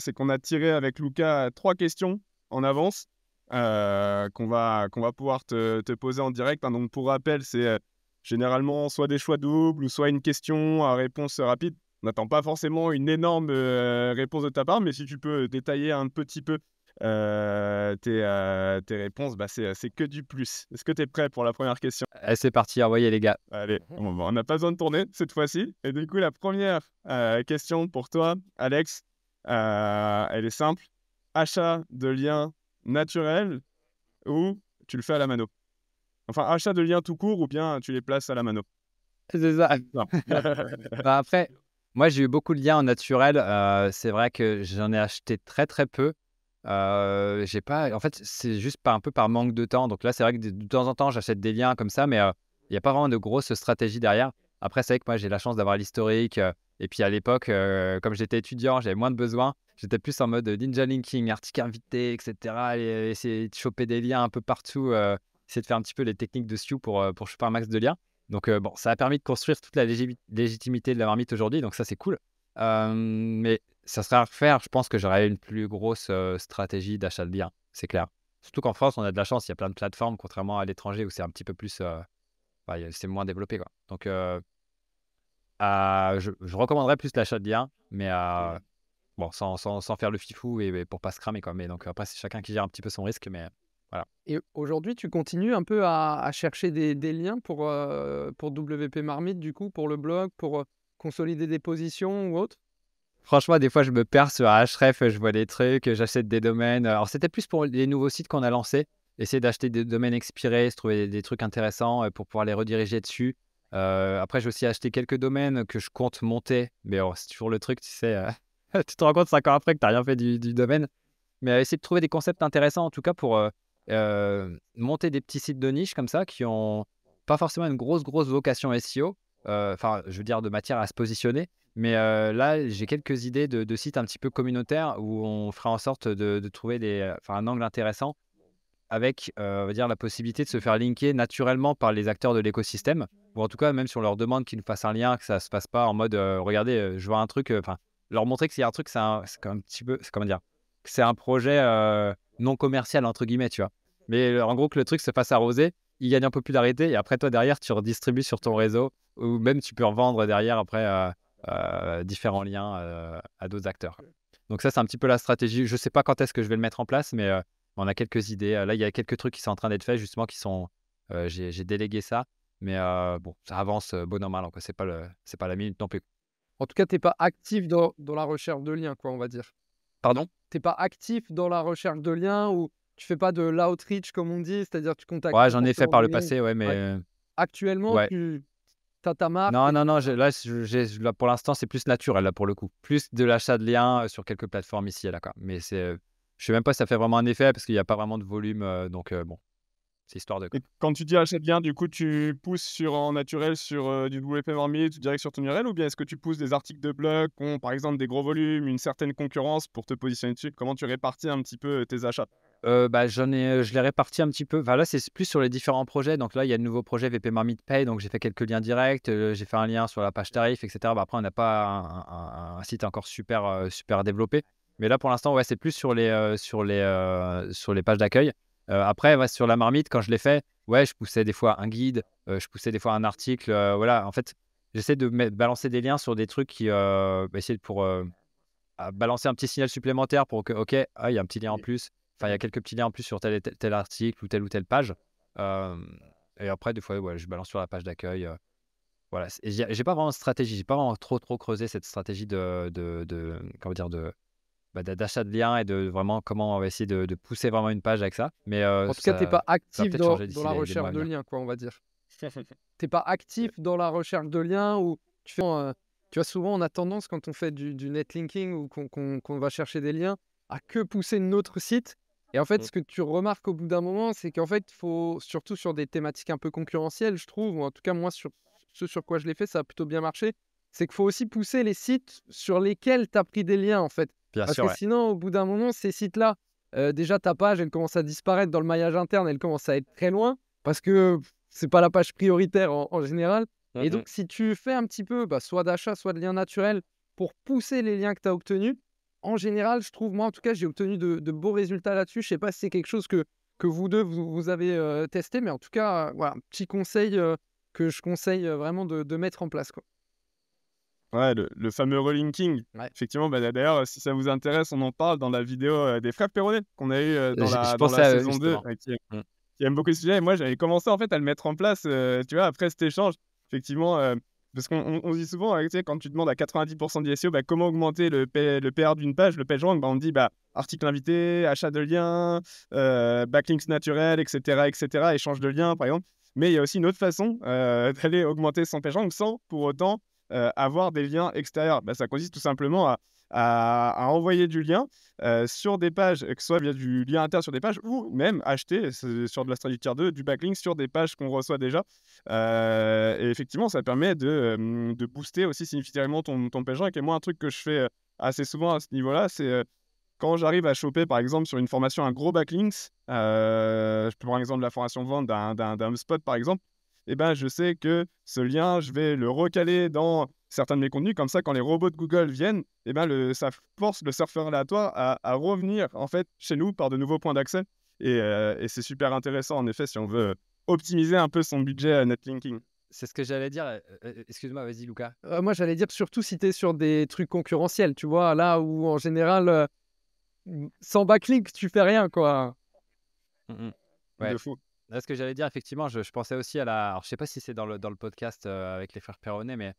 c'est qu'on a tiré avec Lucas 3 questions en avance, qu'on va pouvoir te poser en direct, hein. Donc pour rappel, c'est généralement soit des choix doubles ou soit une question à réponse rapide. On n'attend pas forcément une énorme réponse de ta part, mais si tu peux détailler un petit peu tes réponses, c'est que du plus. Est-ce que tu es prêt pour la première question? Allez, c'est parti, envoyez les gars. Allez, on n'a pas besoin de tourner cette fois-ci. Et du coup, la première question pour toi, Alex, elle est simple. Achat de liens naturels ou tu le fais à la mano? Enfin, achat de liens tout court ou bien tu les places à la mano? C'est ça. Non. Après, moi, j'ai eu beaucoup de liens en naturel. C'est vrai que j'en ai acheté très, très peu. J'ai pas... En fait, c'est juste un peu par manque de temps. Donc là, c'est vrai que de temps en temps, j'achète des liens comme ça, mais il n'y a pas vraiment de grosse stratégie derrière. Après, c'est vrai que moi, j'ai la chance d'avoir l'historique. Et puis à l'époque, comme j'étais étudiant, j'avais moins de besoins. J'étais plus en mode ninja linking, article invité, etc. Et essayer de choper des liens un peu partout. Essayer de faire un petit peu les techniques de SEO pour choper un max de liens. Donc bon, ça a permis de construire toute la légitimité de la marmite aujourd'hui. Donc ça, c'est cool. Mais ça serait à refaire. Je pense que j'aurais une plus grosse stratégie d'achat de liens, c'est clair. Surtout qu'en France, on a de la chance, il y a plein de plateformes, contrairement à l'étranger où c'est un petit peu plus... c'est moins développé, quoi. Donc, je recommanderais plus l'achat de liens, mais bon, sans faire le fifou et pour pas se cramer, quoi. Mais donc, après, c'est chacun qui gère un petit peu son risque, mais voilà. Et aujourd'hui, tu continues un peu à chercher des liens pour WP Marmite, du coup, pour le blog, pour consolider des positions ou autre? Franchement, des fois, je me perds sur Ahref, je vois des trucs, j'achète des domaines. Alors, c'était plus pour les nouveaux sites qu'on a lancés. Essayer d'acheter des domaines expirés, se trouver des trucs intéressants pour pouvoir les rediriger dessus. Après, j'ai aussi acheté quelques domaines que je compte monter. Mais c'est toujours le truc, tu sais, tu te rends compte 5 ans après que tu n'as rien fait du domaine. Mais essayer de trouver des concepts intéressants, en tout cas, pour monter des petits sites de niche comme ça, qui ont pas forcément une grosse vocation SEO. Enfin, je veux dire, de matière à se positionner. Mais là, j'ai quelques idées de sites un petit peu communautaires où on fera en sorte de trouver un angle intéressant avec, on va dire, la possibilité de se faire linker naturellement par les acteurs de l'écosystème, ou en tout cas, même si on leur demande qu'ils nous fassent un lien, que ça ne se passe pas en mode regardez, je vois un truc, leur montrer que s'il y a un truc, c'est comme un petit peu, comment dire, que c'est un projet non commercial, entre guillemets, tu vois. Mais en gros, que le truc se fasse arroser il gagne en popularité et après toi derrière tu redistribues sur ton réseau ou même tu peux en vendre derrière après différents liens à d'autres acteurs. Donc ça c'est un petit peu la stratégie. Je sais pas quand est-ce que je vais le mettre en place, mais on a quelques idées. Là il y a quelques trucs qui sont en train d'être faits justement qui sont j'ai délégué ça, mais bon ça avance bon normal quoi. C'est pas la minute non plus. En tout cas, tu es pas actif dans la recherche de liens, quoi, on va dire. Pardon? Tu es pas actif dans la recherche de liens ou tu fais pas de l'outreach comme on dit, c'est-à-dire tu contactes Ouais, pas j'en ai fait forcément par des le lignes. passé, ouais, Ouais. mais Actuellement, ouais. tu as ta marque Non, et non, non, là, pour l'instant, c'est plus naturel, là, pour le coup. Plus de l'achat de liens sur quelques plateformes ici et là, quoi. Mais je sais même pas si ça fait vraiment un effet parce qu'il y a pas vraiment de volume, donc bon, c'est histoire de quoi. Et quand tu dis achat de biens, du coup, tu pousses en naturel sur du WP Marmite ou direct sur ton URL ou bien est-ce que tu pousses des articles de blog qui ont par exemple des gros volumes, une certaine concurrence pour te positionner dessus? Comment tu répartis un petit peu tes achats? Bah, je l'ai réparti un petit peu. Enfin, là, c'est plus sur les différents projets. Donc là, il y a le nouveau projet VP Marmite Pay, donc j'ai fait quelques liens directs, j'ai fait un lien sur la page tarif et cetera. Bah, après, on n'a pas un site encore super développé. Mais là, pour l'instant, ouais, c'est plus sur les pages d'accueil. Après, ouais, sur la marmite, quand je l'ai fait, ouais, je poussais des fois un guide, je poussais des fois un article, voilà. En fait, j'essaie de balancer des liens sur des trucs qui, essayer pour, balancer un petit signal supplémentaire pour que, OK, ah, il y a un petit lien en plus. Enfin, il y a quelques petits liens en plus sur tel et tel article ou telle page. Et après, des fois, ouais, je balance sur la page d'accueil. Voilà. Et j'ai pas vraiment de stratégie. J'ai pas vraiment trop creusé cette stratégie comment dire, d'achat de liens et de vraiment comment on va essayer de pousser vraiment une page avec ça. Mais en tout cas, tu es pas ça va actif peut-être dans changer dans d'ici la les mois recherche à de venir. liens, quoi, on va dire. Tu es pas actif dans la recherche de liens ou tu vois, souvent, on a tendance quand on fait du netlinking ou qu'on va chercher des liens à que pousser notre site et en fait, ce que tu remarques au bout d'un moment, c'est qu'en fait, il faut surtout sur des thématiques un peu concurrentielles, je trouve, ou en tout cas, moi, sur ce sur quoi je l'ai fait, ça a plutôt bien marché, c'est qu'il faut aussi pousser les sites sur lesquels tu as pris des liens, en fait. Bien Parce sûr, que ouais. sinon, au bout d'un moment, ces sites-là, déjà, ta page, elle commence à disparaître dans le maillage interne, elle commence à être très loin parce que c'est pas la page prioritaire en général. Et donc, si tu fais un petit peu, soit d'achat, soit de lien naturel pour pousser les liens que tu as obtenus, en général, je trouve, moi en tout cas, j'ai obtenu de beaux résultats là-dessus. Je sais pas si c'est quelque chose que vous deux, vous avez testé, mais en tout cas, voilà, un petit conseil que je conseille vraiment de mettre en place, quoi. Ouais, le fameux relinking. Ouais. Effectivement, bah, d'ailleurs, si ça vous intéresse, on en parle dans la vidéo des frères Perronnet qu'on a eu Je dans pensais la à eux, saison 2, justement. Mmh. qui aime beaucoup ce sujet. Et moi, j'avais commencé en fait à le mettre en place, tu vois, après cet échange. Effectivement, parce qu'on se dit souvent, tu sais, quand tu demandes à 90% du SEO, bah, comment augmenter le PR d'une page, le PageRank, bah, on te dit bah, article invité, achat de liens, backlinks naturels, etc., échange de liens, par exemple. Mais il y a aussi une autre façon d'aller augmenter son PageRank sans pour autant avoir des liens extérieurs. Bah, ça consiste tout simplement à envoyer du lien sur des pages, que ce soit via du lien interne sur des pages ou même acheter sur de la stratégie tier 2 du backlink sur des pages qu'on reçoit déjà. Et effectivement, ça permet de booster aussi significativement ton page rank. Et moi, un truc que je fais assez souvent à ce niveau-là, c'est quand j'arrive à choper, par exemple, sur une formation, un gros backlinks, je peux prendre l'exemple de la formation vente d'un HubSpot, par exemple, et ben, je sais que ce lien, je vais le recaler dans certains de mes contenus. Comme ça, quand les robots de Google viennent, et ben, ça force le surfeur aléatoire à revenir en fait, chez nous par de nouveaux points d'accès. Et c'est super intéressant, en effet, si on veut optimiser un peu son budget netlinking. C'est ce que j'allais dire. Excuse-moi, vas-y, Lucas. Moi, j'allais dire surtout si tu es sur des trucs concurrentiels, tu vois, là où en général, sans backlink, tu fais rien, quoi. Mmh. Ouais. De fou. Là, ce que j'allais dire, effectivement, je pensais aussi alors, je sais pas si c'est dans le podcast avec les frères Perronnet, mais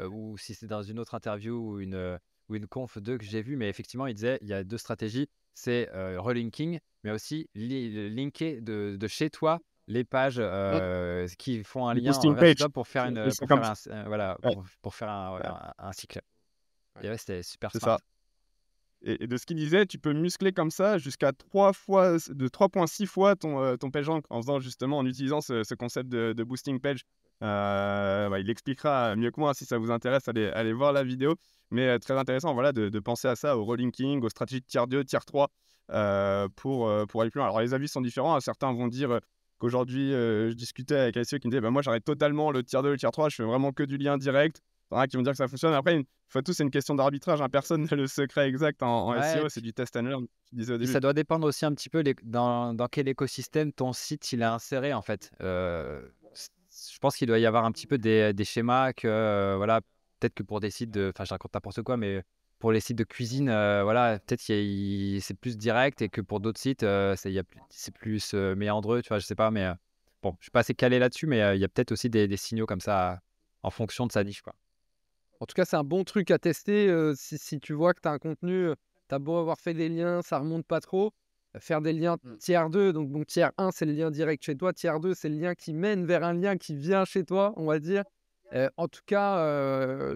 ou si c'est dans une autre interview ou une conf 2 que j'ai vue, mais effectivement, il disait il y a deux stratégies, c'est relinking, mais aussi linker de chez toi les pages Mm. qui font un Du lien boosting vers chez page. toi pour faire C'est c'est comme ça. voilà, Ouais, pour faire ouais, un cycle. Ouais. Et ouais, c'était super c'est smart. ça. Et de ce qu'il disait, tu peux muscler comme ça jusqu'à 3,6 fois ton PageRank en faisant justement, en utilisant ce concept de boosting page. Il expliquera mieux que moi si ça vous intéresse, allez voir la vidéo. Mais très intéressant, voilà, de penser à ça, au relinking, aux stratégies de tier 2, tier 3 pour aller plus loin. Alors les avis sont différents, hein. Certains vont dire qu'aujourd'hui, je discutais avec un SEO qui me disait bah, moi j'arrête totalement le tier 2, le tier 3, je fais vraiment que du lien direct. Il y en a qui vont dire que ça fonctionne. Après, une fois tout, c'est une question d'arbitrage, hein. Personne n'a le secret exact en Ouais, SEO, c'est du test and learn, tu disais au puis début. ça doit dépendre aussi un petit peu dans quel écosystème ton site il est inséré en fait. Je pense qu'il doit y avoir un petit peu des schémas que voilà, peut-être que pour des sites enfin je raconte n'importe quoi, mais pour les sites de cuisine, voilà, peut-être c'est plus direct et que pour d'autres sites, c'est plus méandreux, tu vois, je sais pas, mais bon, je suis pas assez calé là-dessus, mais il y a peut-être aussi des signaux comme ça en fonction de sa niche, quoi. En tout cas, c'est un bon truc à tester, si tu vois que tu as un contenu, tu as beau avoir fait des liens, ça remonte pas trop, faire des liens tiers 2, donc bon, tiers 1, c'est le lien direct chez toi, tiers 2, c'est le lien qui mène vers un lien qui vient chez toi, on va dire. En tout cas,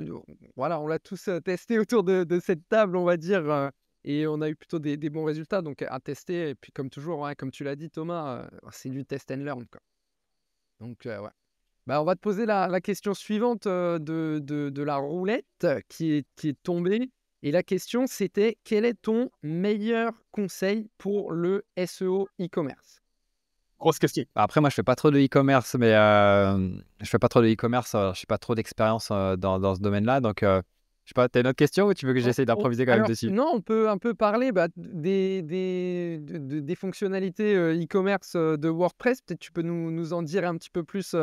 voilà, on l'a tous, testé autour de cette table, on va dire, et on a eu plutôt des bons résultats, donc à tester et puis comme toujours, ouais, comme tu l'as dit Thomas, c'est du test and learn, quoi. Donc ouais. Bah, on va te poser la question suivante de la roulette qui est tombée. Et la question, c'était quel est ton meilleur conseil pour le SEO e-commerce? Grosse question. Après, moi, je fais pas trop de e-commerce, mais je fais pas trop de e-commerce, je n'ai pas trop d'expérience dans ce domaine-là. Donc, je sais pas, tu as une autre question ou tu veux que j'essaye d'improviser quand même Alors, dessus? non, on peut un peu parler des fonctionnalités e-commerce de WordPress. Peut-être tu peux nous en dire un petit peu plus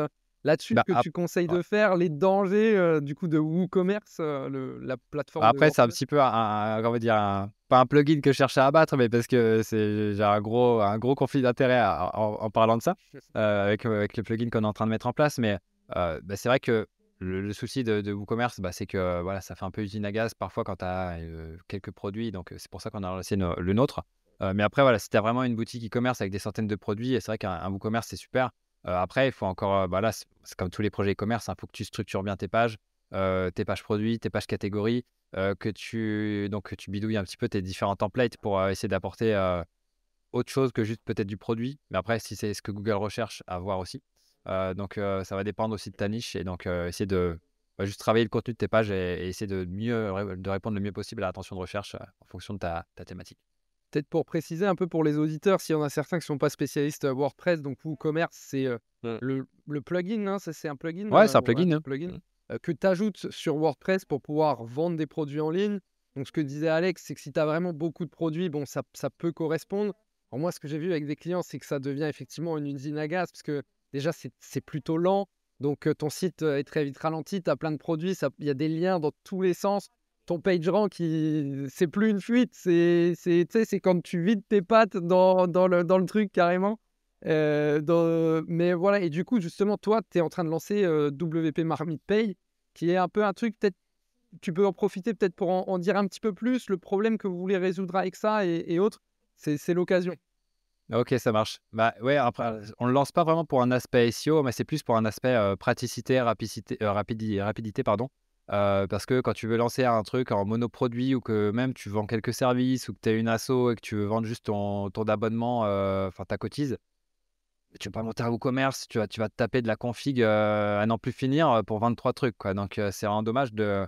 là-dessus, Bah, ce que tu conseilles de faire, les dangers du coup de WooCommerce, la plateforme de après, c'est un WordPress. petit peu on va dire, pas un plugin que je cherche à abattre, mais parce que j'ai un gros conflit d'intérêt en parlant de ça, avec le plugin qu'on est en train de mettre en place. Mais bah, c'est vrai que le souci de WooCommerce, bah, c'est que voilà, ça fait un peu usine à gaz parfois quand tu as quelques produits. Donc, c'est pour ça qu'on a lancé le nôtre. Mais après, voilà, si tu as vraiment une boutique e-commerce avec des centaines de produits, et c'est vrai qu'un WooCommerce, c'est super. Après, il faut encore, bah, là, c'est comme tous les projets e-commerce, il faut que tu structures bien tes pages produits, tes pages catégories, que tu bidouilles un petit peu tes différents templates pour essayer d'apporter autre chose que juste peut-être du produit. Mais après, si c'est ce que Google recherche, à voir aussi. Donc, ça va dépendre aussi de ta niche et donc essayer de juste travailler le contenu de tes pages et essayer de répondre le mieux possible à l'attention de recherche en fonction de ta thématique. Peut-être pour préciser un peu pour les auditeurs, s'il y en a certains qui ne sont pas spécialistes WordPress, donc WooCommerce, c'est le plugin, hein, c'est un plugin, Ouais, c'est un ouais, plugin, hein. plugin que tu ajoutes sur WordPress pour pouvoir vendre des produits en ligne. Donc, ce que disait Alex, c'est que si tu as vraiment beaucoup de produits, bon, ça peut correspondre. Alors, moi, ce que j'ai vu avec des clients, c'est que ça devient effectivement une usine à gaz parce que déjà, c'est plutôt lent. Donc, ton site est très vite ralenti. Tu as plein de produits, il y a des liens dans tous les sens. Ton PageRank, c'est plus une fuite, tu sais, c'est quand tu vides tes pattes dans le truc carrément. Mais voilà, et du coup, justement, toi, tu es en train de lancer WP Marmite Pay, qui est un peu un truc, peut-être, tu peux en profiter peut-être pour en dire un petit peu plus, le problème que vous voulez résoudre avec ça et autres, c'est l'occasion. OK, ça marche. Bah, ouais, après, on le lance pas vraiment pour un aspect SEO, mais c'est plus pour un aspect, praticité, rapidité, pardon. Parce que quand tu veux lancer un truc en monoproduit ou que même tu vends quelques services ou que tu es une asso et que tu veux vendre juste ton abonnement, enfin ta cotise, tu vas pas monter un WooCommerce, tu vas te taper de la config, à n'en plus finir, pour 23 trucs, quoi. Donc, c'est vraiment dommage de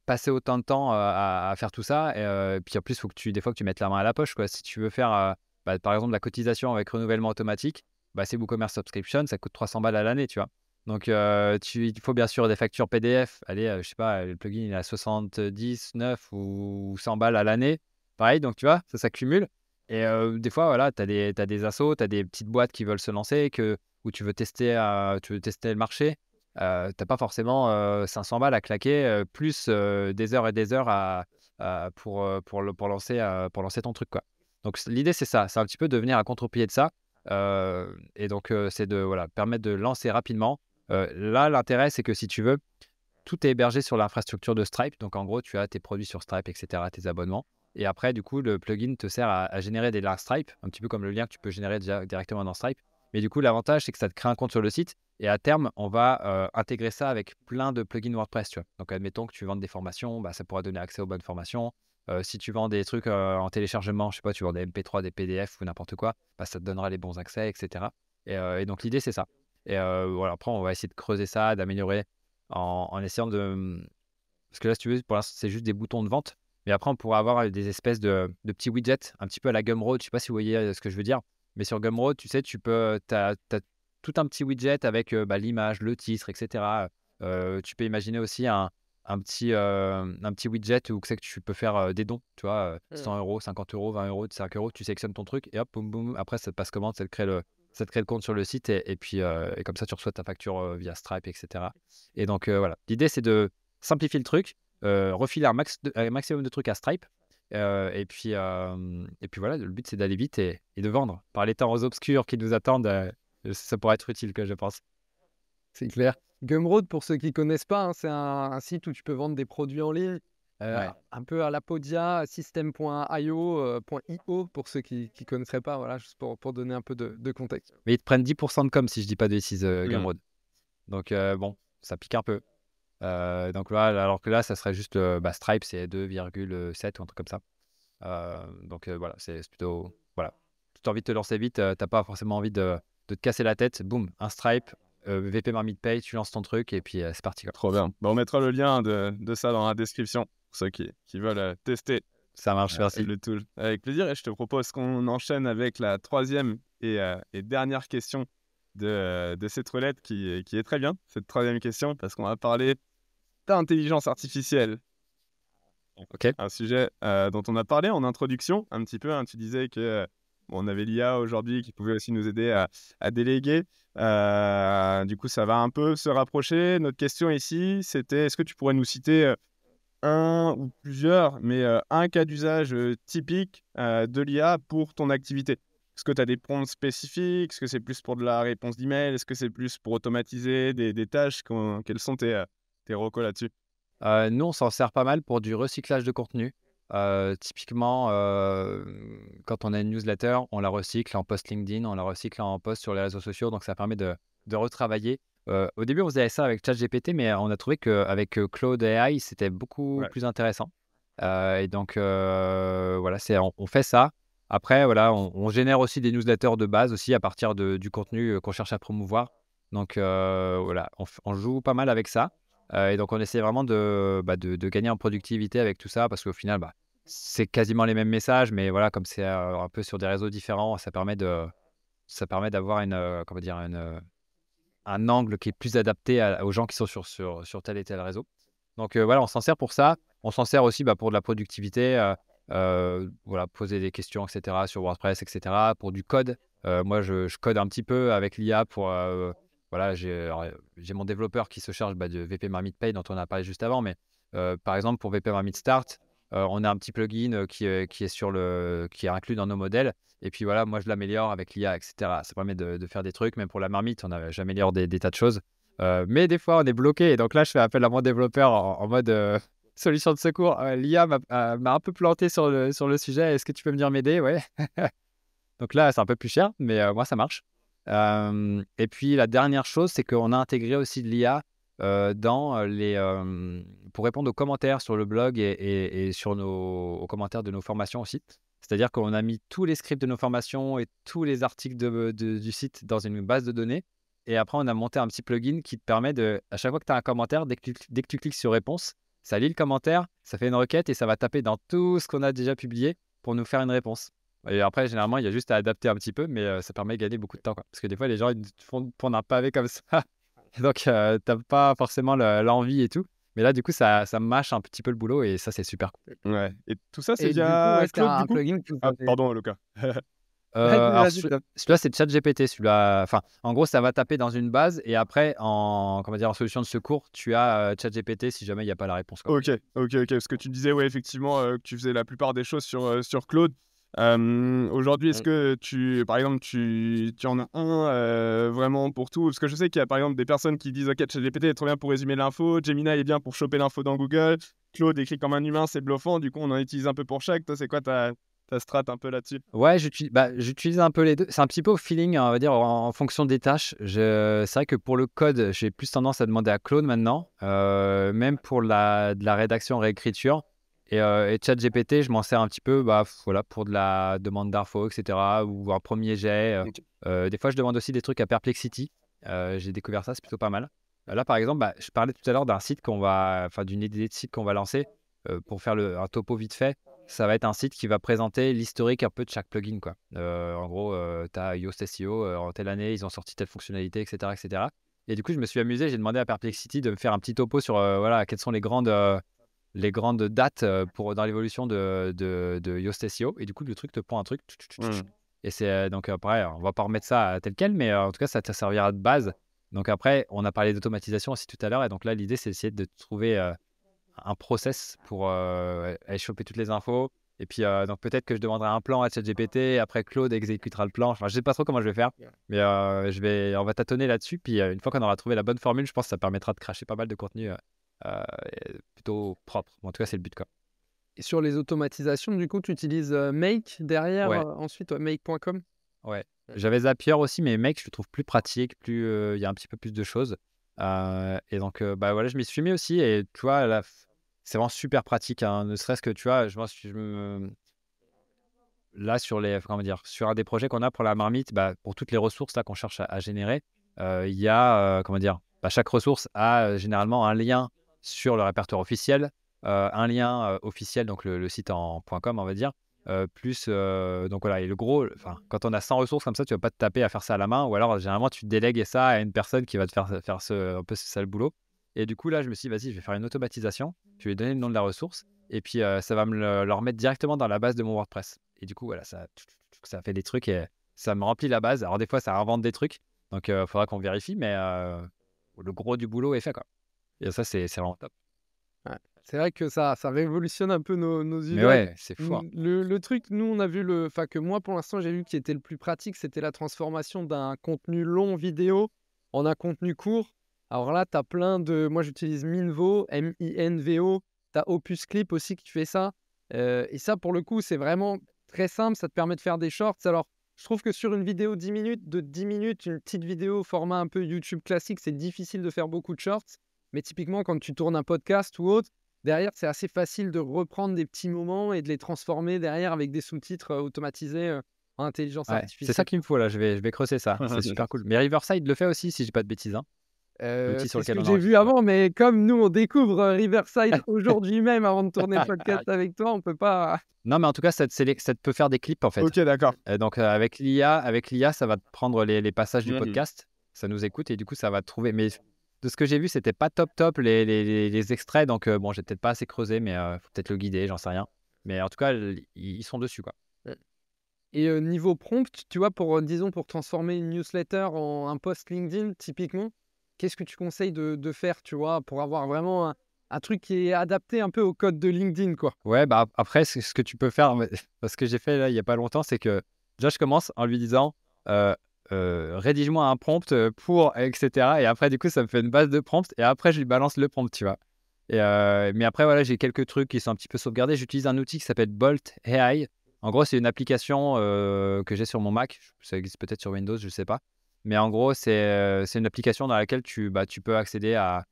passer autant de temps, à faire tout ça et puis en plus, il faut que des fois que tu mettes la main à la poche, quoi. Si tu veux faire, par exemple, de la cotisation avec renouvellement automatique, bah, c'est WooCommerce Subscription, ça coûte 300 balles à l'année, tu vois? Donc, il faut bien sûr des factures PDF. Allez, je sais pas, le plugin il est à 70, 9 ou 100 balles à l'année. Pareil, donc tu vois, ça cumule. Et des fois, voilà, tu as des assos, tu as des petites boîtes qui veulent se lancer, où tu veux tester le marché. Tu pas forcément 500 balles à claquer, plus des heures et des heures pour lancer ton truc, quoi. Donc l'idée, c'est ça, c'est un petit peu de venir à contre-pied de ça. Et donc, c'est de voilà, permettre de lancer rapidement. Là, l'intérêt, c'est que si tu veux, tout est hébergé sur l'infrastructure de Stripe. Donc, en gros, tu as tes produits sur Stripe, etc., tes abonnements. Et après, du coup, le plugin te sert à générer des liens Stripe, un petit peu comme le lien que tu peux générer directement dans Stripe. Mais du coup, l'avantage, c'est que ça te crée un compte sur le site. Et à terme, on va intégrer ça avec plein de plugins WordPress. Tu vois. Donc, admettons que tu vends des formations, bah, ça pourra donner accès aux bonnes formations. Si tu vends des trucs en téléchargement, je sais pas, tu vends des MP3, des PDF ou n'importe quoi, bah, ça te donnera les bons accès, etc. Et donc, l'idée, c'est ça. Et voilà, après, on va essayer de creuser ça, d'améliorer en essayant parce que là, si tu veux, pour l'instant, c'est juste des boutons de vente. Mais après, on pourra avoir des espèces de petits widgets, un petit peu à la Gumroad. Je sais pas si vous voyez ce que je veux dire. Mais sur Gumroad, tu sais, t'as tout un petit widget avec l'image, le titre, etc. Tu peux imaginer aussi un petit widget où c'est que tu peux faire des dons, tu vois, 100 Mmh. €, 50 €, 20 €, 5 €, tu sélectionnes ton truc et hop, boum, boum, après ça te passe commande, ça te crée le compte sur le site et puis et comme ça tu reçois ta facture via Stripe, etc. Et donc voilà, l'idée c'est de simplifier le truc, refiler un maximum de trucs à Stripe et puis voilà, le but c'est d'aller vite et de vendre. Par les temps obscurs qui nous attendent, ça pourrait être utile, que je pense. C'est clair. Gumroad, pour ceux qui connaissent pas, hein, c'est un site où tu peux vendre des produits en ligne, Ouais. un peu à la Podia, System.io, .io pour ceux qui connaisseraient pas, voilà, juste pour donner un peu de contexte. Mais ils te prennent 10 de com si je dis pas de bêtises, Mmh. Gumroad. Donc bon, ça pique un peu. Donc voilà, alors que là, ça serait juste, Stripe, c'est 2,7 ou un truc comme ça. Donc voilà, c'est plutôt voilà. Si tu as envie de te lancer vite, tu pas forcément envie de te casser la tête. Boum, un Stripe, VP Marmite Pay, tu lances ton truc et puis c'est parti, quoi. Trop bien. Bah, on mettra le lien de ça dans la description pour ceux qui veulent tester Ça marche, merci. le tool. Avec plaisir. Et je te propose qu'on enchaîne avec la troisième et dernière question de cette roulette qui est très bien, cette troisième question, parce qu'on va parler d'intelligence artificielle. OK. Un sujet dont on a parlé en introduction un petit peu, hein. Tu disais que bon, on avait l'IA aujourd'hui qui pouvait aussi nous aider à déléguer. Du coup, ça va un peu se rapprocher. Notre question ici, c'était est-ce que tu pourrais nous citer un ou plusieurs, mais un cas d'usage typique de l'IA pour ton activité? Est-ce que tu as des prompts spécifiques? Est-ce que c'est plus pour de la réponse d'email? Est-ce que c'est plus pour automatiser des tâches? Quels sont tes recos là-dessus? Nous, on s'en sert pas mal pour du recyclage de contenu. Typiquement, quand on a une newsletter, on la recycle en post LinkedIn, on la recycle en post sur les réseaux sociaux, donc ça permet de retravailler. Au début, on faisait ça avec ChatGPT, mais on a trouvé qu'avec Claude AI, c'était beaucoup Ouais. plus intéressant. Et donc voilà, on fait ça. Après, voilà, on génère aussi des newsletters de base aussi à partir du contenu qu'on cherche à promouvoir. Donc voilà, on joue pas mal avec ça. Et donc on essaie vraiment de gagner en productivité avec tout ça parce qu'au final, c'est quasiment les mêmes messages, mais voilà, comme c'est, un peu sur des réseaux différents, ça permet d'avoir comment dire? Un angle qui est plus adapté aux gens qui sont sur tel et tel réseau. Donc voilà, on s'en sert pour ça. On s'en sert aussi, pour de la productivité, voilà, poser des questions et cetera sur WordPress et cetera. Pour du code, moi je code un petit peu avec l'IA pour, voilà, j'ai mon développeur qui se charge, de VP Marmite Pay dont on a parlé juste avant, mais par exemple pour VP Marmite Start, on a un petit plugin, qui est inclus dans nos modèles et puis voilà, moi je l'améliore avec l'IA et cetera. Ça permet de faire des trucs, même pour la marmite, j'améliore des tas de choses. Mais des fois, on est bloqué et donc là, je fais appel à mon développeur en mode, solution de secours. «L'IA m'a un peu planté sur le sujet. Est-ce que tu peux venir m'aider?» «Ouais». Donc là, c'est un peu plus cher, mais moi, ça marche. Et puis la dernière chose, c'est qu'on a intégré aussi de l'IA, pour répondre aux commentaires sur le blog et sur aux commentaires de nos formations aussi. C'est-à-dire qu'on a mis tous les scripts de nos formations et tous les articles du site dans une base de données et après on a monté un petit plugin qui te permet à chaque fois que tu as un commentaire, dès que tu cliques sur réponse, ça lit le commentaire, ça fait une requête et ça va taper dans tout ce qu'on a déjà publié pour nous faire une réponse. Et après, généralement, il y a juste à adapter un petit peu, mais ça permet de gagner beaucoup de temps, quoi. Parce que des fois, les gens, ils te font prendre un pavé comme ça. Donc, tu pas forcément l'envie et tout. Mais là, du coup, ça mâche un petit peu le boulot et ça, c'est super cool. Ouais. Et tout ça, c'est Et du coup, via ouais, c'est Claude, du un coup? plugin que vous Ah, avez. pardon, Luca. Vas-y, Alors, vas-y, top. celui-là, c'est ChatGPT. Celui-là, enfin, en gros, ça va taper dans une base et après, comment dire, en solution de secours, tu as ChatGPT si jamais il n'y a pas la réponse, quoi. OK, OK. Parce que tu disais, ouais, effectivement, que tu faisais la plupart des choses sur Claude. Aujourd'hui, est-ce Mmh. que par exemple, tu en as un, vraiment pour tout? Parce que je sais qu'il y a, par exemple, des personnes qui disent: «OK, ChatGPT est trop bien pour résumer l'info, Gemini est bien pour choper l'info dans Google, Claude écrit comme un humain, c'est bluffant». Du coup, on en utilise un peu pour chaque. Toi, c'est quoi ta strat un peu là-dessus? Ouais, j'utilise un peu les 2. C'est un petit peu au feeling, on va dire, en fonction des tâches. C'est vrai que pour le code, j'ai plus tendance à demander à Claude maintenant, même pour de la rédaction, réécriture et ChatGPT, je m'en sers un petit peu, voilà, pour de la demande d'infos et cetera ou un premier jet, OK. des fois, je demande aussi des trucs à Perplexity, j'ai découvert ça, c'est plutôt pas mal. Là, par exemple, je parlais tout à l'heure d'une idée de site qu'on va lancer, pour faire un topo vite fait. Ça va être un site qui va présenter l'historique un peu de chaque plugin, quoi. En gros, tu as Yoast SEO, en telle année, ils ont sorti telle fonctionnalité et cetera et cetera. Et du coup, je me suis amusé, j'ai demandé à Perplexity de me faire un petit topo sur voilà, quelles sont les grandes dates dans l'évolution de Yoast SEO. Et du coup, le truc te prend un truc. Mmh. Et c'est donc après, on va pas remettre ça tel quel, mais en tout cas, ça te servira de base. Donc après, on a parlé d'automatisation aussi tout à l'heure. Et donc là, l'idée, c'est d'essayer de trouver un process pour aller choper toutes les infos. Et puis, donc peut-être que je demanderai un plan à ChatGPT. Après, Claude exécutera le plan. Enfin, je sais pas trop comment je vais faire. Mais on va tâtonner là-dessus. Puis, une fois qu'on aura trouvé la bonne formule, je pense que ça permettra de cracher pas mal de contenu plutôt propre. Bon, en tout cas, c'est le but, quoi. Et sur les automatisations, du coup, tu utilises Make derrière, Ouais. ensuite, make.com. Ouais. J'avais Zapier aussi, mais mec, je le trouve plus pratique, il y a un petit peu plus de choses. Et donc, bah voilà, je m'y suis mis aussi. Et tu vois, là, c'est vraiment super pratique, hein, ne serait-ce que, tu vois, là, sur un des projets qu'on a pour la marmite, bah, pour toutes les ressources là qu'on cherche à générer, il y a, chaque ressource a généralement un lien sur le répertoire officiel, un lien officiel, donc le site en .com, on va dire, plus, donc voilà. Et le gros, enfin, quand on a 100 ressources comme ça, tu vas pas te taper à faire ça à la main, ou alors généralement tu délègues ça à une personne qui va te faire un peu ce sale boulot. Et du coup, là, je me suis dit, vas-y, je vais faire une automatisation, je vais lui donner le nom de la ressource, et puis ça va me le remettre directement dans la base de mon WordPress. Et du coup, voilà, ça fait des trucs et ça me remplit la base. Alors des fois, ça invente des trucs, donc il faudra qu'on vérifie, mais le gros du boulot est fait, quoi. Et ça, c'est vraiment top. Ouais. C'est vrai que ça révolutionne un peu nos Mais usages. ouais, c'est fou, hein. Le truc, nous, on a vu enfin, que moi, pour l'instant, j'ai vu qui était le plus pratique, c'était la transformation d'un contenu long vidéo en un contenu court. Alors là, tu as plein de. Moi, j'utilise Minvo, M-I-N-V-O. Tu as Opus Clip aussi qui fait ça. Et ça, pour le coup, c'est vraiment très simple. Ça te permet de faire des shorts. Alors, je trouve que sur une vidéo 10 minutes, de 10 minutes, une petite vidéo format un peu YouTube classique, c'est difficile de faire beaucoup de shorts. Mais typiquement, quand tu tournes un podcast ou autre, derrière, c'est assez facile de reprendre des petits moments et de les transformer derrière avec des sous-titres automatisés en intelligence Ouais, artificielle. c'est ça qu'il me faut là, je vais creuser ça, c'est super cool. Mais Riverside le fait aussi, si je dis pas de bêtises, hein, l'outil sur C'est ce lequel que on j'ai vu enregistre. avant, mais comme nous, on découvre Riverside aujourd'hui même avant de tourner le podcast avec toi, on peut pas. Non, mais en tout cas, ça te peut faire des clips en fait. Ok, d'accord. Donc avec l'IA, ça va te prendre les passages du Mhm. podcast, ça nous écoute et du coup, ça va te trouver. Mais de ce que j'ai vu, c'était pas top les extraits. Donc bon, j'ai peut-être pas assez creusé, mais faut peut-être le guider, j'en sais rien. Mais en tout cas, ils sont dessus, quoi. Et niveau prompt, tu vois, disons, pour transformer une newsletter en un post LinkedIn, typiquement, qu'est-ce que tu conseilles de faire, tu vois, pour avoir vraiment un truc qui est adapté un peu au code de LinkedIn, quoi. Ouais, bah après, ce que tu peux faire, ce que j'ai fait là il y a pas longtemps, c'est que déjà je commence en lui disant rédige-moi un prompt pour, etc. Et après, du coup, ça me fait une base de prompt et après, je lui balance le prompt, tu vois. Et, mais après, voilà, j'ai quelques trucs qui sont un petit peu sauvegardés. J'utilise un outil qui s'appelle Bolt AI. En gros, c'est une application que j'ai sur mon Mac. Ça existe peut-être sur Windows, je sais pas. Mais en gros, c'est une application dans laquelle tu peux accéder à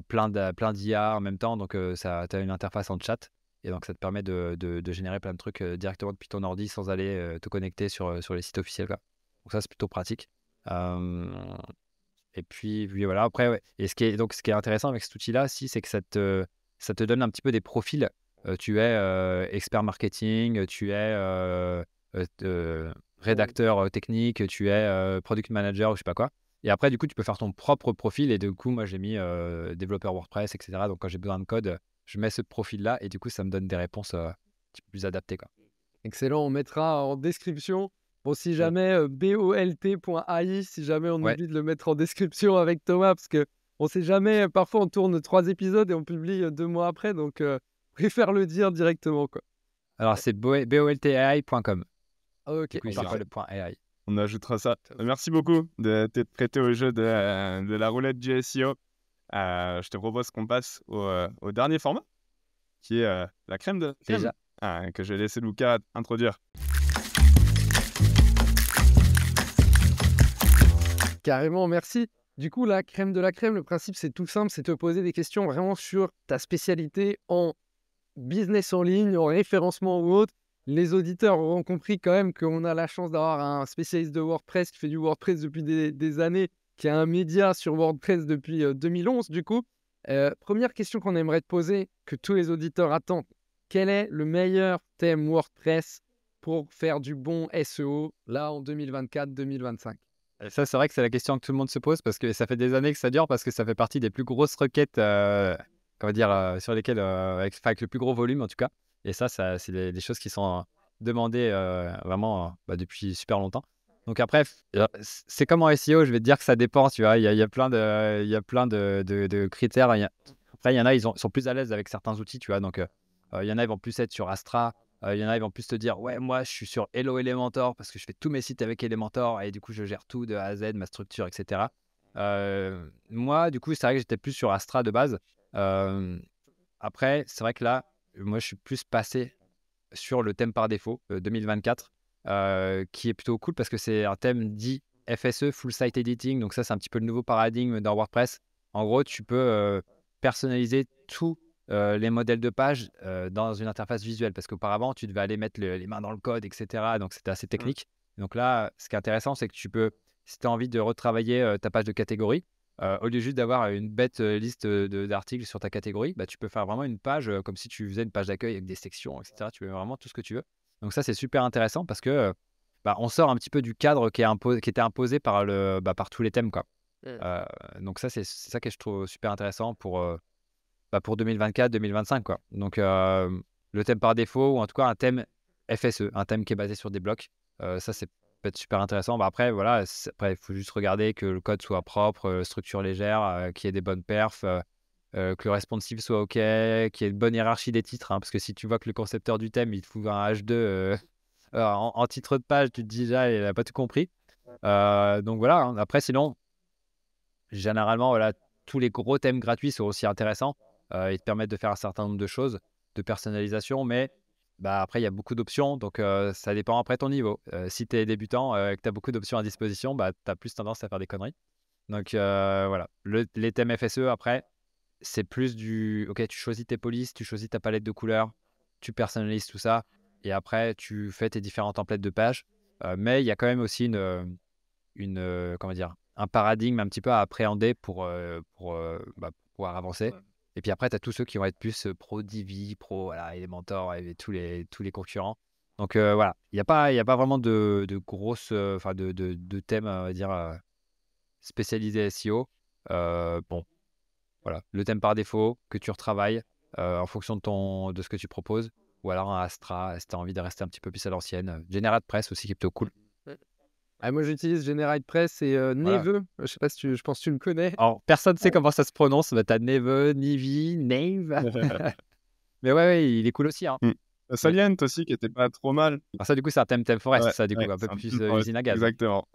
plein d'IA en même temps. Donc, tu as une interface en chat. Et donc, ça te permet de générer plein de trucs directement depuis ton ordi sans aller te connecter sur les sites officiels, quoi. Donc, ça, c'est plutôt pratique. Et puis voilà, après, ouais. Et ce qui est intéressant avec cet outil-là, c'est que ça te donne un petit peu des profils. Tu es expert marketing, tu es rédacteur technique, tu es product manager ou je sais pas quoi. Et après, du coup, tu peux faire ton propre profil. Et du coup, moi, j'ai mis développeur WordPress, etc. Donc, quand j'ai besoin de code, je mets ce profil-là. Et du coup, ça me donne des réponses un petit peu plus adaptées, quoi. Excellent, on mettra en description. Bon, si jamais bolt.ai, si jamais on Ouais. oublie de le mettre en description avec Thomas, parce que on sait jamais, parfois on tourne 3 épisodes et on publie 2 mois après, donc préfère le dire directement, quoi. Alors, c'est boltai.com. Ok, Du coup, c'est parfait. pas le point AI. On ajoutera ça. Merci beaucoup de t'être prêté au jeu de la roulette du SEO. Je te propose qu'on passe au dernier format, qui est la crème de la crème. Déjà. Que je vais laisser Lucas introduire. carrément, merci. Du coup, la crème de la crème, le principe c'est tout simple, c'est te poser des questions vraiment sur ta spécialité en business en ligne, en référencement ou autre. Les auditeurs auront compris quand même qu'on a la chance d'avoir un spécialiste de WordPress qui fait du WordPress depuis des années, qui a un média sur WordPress depuis 2011 du coup. Première question qu'on aimerait te poser, que tous les auditeurs attendent. Quel est le meilleur thème WordPress pour faire du bon SEO là en 2024-2025 ? Et ça, c'est vrai que c'est la question que tout le monde se pose parce que ça fait des années que ça dure parce que ça fait partie des plus grosses requêtes, comment dire, sur lesquelles, avec le plus gros volume en tout cas. Et ça c'est des choses qui sont demandées vraiment depuis super longtemps. Donc après, c'est comme en SEO, je vais te dire que ça dépend, tu vois. Il y a plein de critères. Après, il y en a, ils sont plus à l'aise avec certains outils, tu vois. Donc, il y en a, ils vont plus être sur Astra. Il y en a, ils vont plus te dire, ouais, moi, je suis sur Hello Elementor parce que je fais tous mes sites avec Elementor et du coup, je gère tout de A à Z, ma structure, etc. Moi, du coup, c'est vrai que j'étais plus sur Astra de base. Euh, Après, c'est vrai que là, moi, je suis plus passé sur le thème par défaut 2024, qui est plutôt cool parce que c'est un thème dit FSE, Full Site Editing. Donc ça, c'est un petit peu le nouveau paradigme dans WordPress. En gros, tu peux personnaliser tous les modèles de page dans une interface visuelle parce qu'auparavant, tu devais aller mettre les mains dans le code, etc. Donc c'était assez technique. Donc là, ce qui est intéressant, c'est que tu peux, si tu as envie de retravailler ta page de catégorie, au lieu juste d'avoir une bête liste d'articles sur ta catégorie, tu peux faire vraiment une page comme si tu faisais une page d'accueil avec des sections, etc. Tu veux vraiment tout ce que tu veux. Donc ça, c'est super intéressant parce que on sort un petit peu du cadre qui était imposé par tous les thèmes, quoi. Donc ça, c'est ça que je trouve super intéressant pour 2024-2025, quoi. Donc le thème par défaut, ou en tout cas un thème FSE, un thème qui est basé sur des blocs, ça, c'est peut être super intéressant. Après, voilà, après, il faut juste regarder que le code soit propre, structure légère, qu'il y ait des bonnes perfs, que le responsive soit OK, qu'il y ait une bonne hiérarchie des titres. Parce que si tu vois que le concepteur du thème, il te fout un H2 en titre de page, tu te dis déjà, il n'a pas tout compris. Donc voilà, après, sinon, généralement, voilà, tous les gros thèmes gratuits sont aussi intéressants. Ils te permettent de faire un certain nombre de choses, de personnalisation, mais après, il y a beaucoup d'options, donc ça dépend après ton niveau. Si tu es débutant et que tu as beaucoup d'options à disposition, tu as plus tendance à faire des conneries. Donc voilà, les thèmes FSE, après, c'est plus OK, tu choisis tes polices, tu choisis ta palette de couleurs, tu personnalises tout ça, et après, tu fais tes différents templates de pages. Mais il y a quand même aussi comment dire, un paradigme un petit peu à appréhender pour pouvoir avancer. Et puis après, tu as tous ceux qui vont être plus pro Divi, pro voilà, Elementor et tous les concurrents. Donc voilà, il n'y a pas vraiment de grosses, de thèmes, on va dire, spécialisés SEO. Bon, voilà, le thème par défaut que tu retravailles en fonction de ce que tu proposes. Ou alors un Astra, si tu as envie de rester un petit peu plus à l'ancienne. GeneratePress aussi qui est plutôt cool. Moi, j'utilise GeneratePress et Voilà. Neve. Je sais pas je pense que tu le connais. Alors, personne ne sait comment ça se prononce. Tu as Neve, Nivi, Nave. Mais ouais, il est cool aussi. Hein. Salient aussi, qui était pas trop mal. Alors ça, du coup, c'est un thème forest, Ouais, ça, du coup, ouais, un peu c'est plus thème forest, usine à gaz. exactement.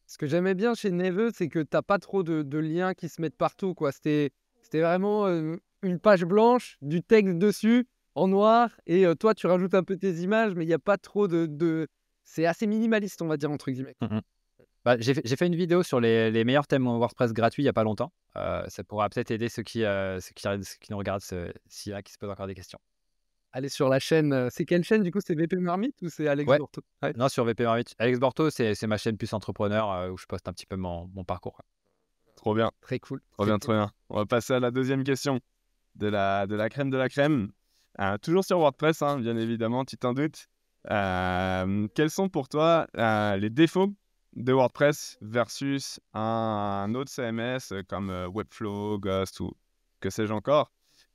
Ce que j'aimais bien chez Neve, c'est que t'as pas trop de liens qui se mettent partout, quoi. C'était vraiment une page blanche, du texte dessus, en noir, et toi, tu rajoutes un peu tes images, mais il n'y a pas trop C'est assez minimaliste, on va dire, entre guillemets. J'ai fait une vidéo sur les meilleurs thèmes WordPress gratuits il n'y a pas longtemps. Ça pourra peut-être aider ceux qui nous regardent, s'il y en a qui se posent encore des questions. Allez sur la chaîne. C'est quelle chaîne, du coup? C'est VP Marmite ou c'est Alex Ouais. Borto? Non, sur VP Marmite. Alex Borto, c'est ma chaîne plus entrepreneur où je poste un petit peu mon parcours. Quoi. Trop bien. Très cool. Trop bien. On va passer à la deuxième question de la crème de la crème. Toujours sur WordPress, hein, bien évidemment, tu t'en doutes. Quels sont pour toi les défauts de WordPress versus un autre CMS comme Webflow, Ghost ou que sais-je encore,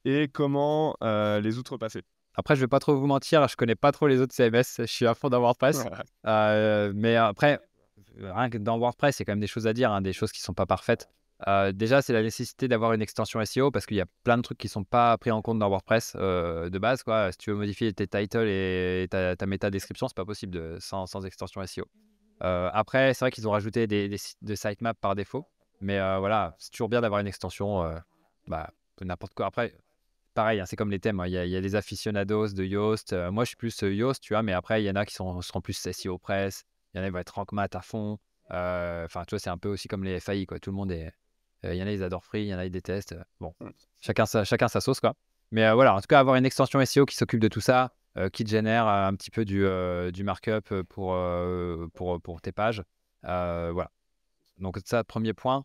et comment les outrepasser? Après, je vais pas trop vous mentir, je connais pas trop les autres CMS, je suis à fond dans WordPress. Mais après, rien que dans WordPress, il y a quand même des choses à dire, hein, des choses qui sont pas parfaites. Déjà, c'est la nécessité d'avoir une extension SEO parce qu'il y a plein de trucs qui sont pas pris en compte dans WordPress de base. Quoi. Si tu veux modifier tes titles et ta méta description, c'est pas possible sans extension SEO. Après, c'est vrai qu'ils ont rajouté des sites de sitemap par défaut, mais voilà, c'est toujours bien d'avoir une extension, n'importe quoi. Après, pareil, hein, c'est comme les thèmes. Hein. Il y a des aficionados de Yoast. Moi, je suis plus Yoast, tu vois, mais après, il y en a qui seront plus SEO Press. Il y en a qui vont être Rank Math à fond. Enfin, tu vois, c'est un peu aussi comme les FAI, quoi. Tout le monde est. Il y en a, ils adorent Free, il y en a, ils détestent. Bon, chacun sa sauce, quoi. Mais voilà, en tout cas, avoir une extension SEO qui s'occupe de tout ça, qui te génère un petit peu du markup pour tes pages. Voilà. Donc, ça, premier point.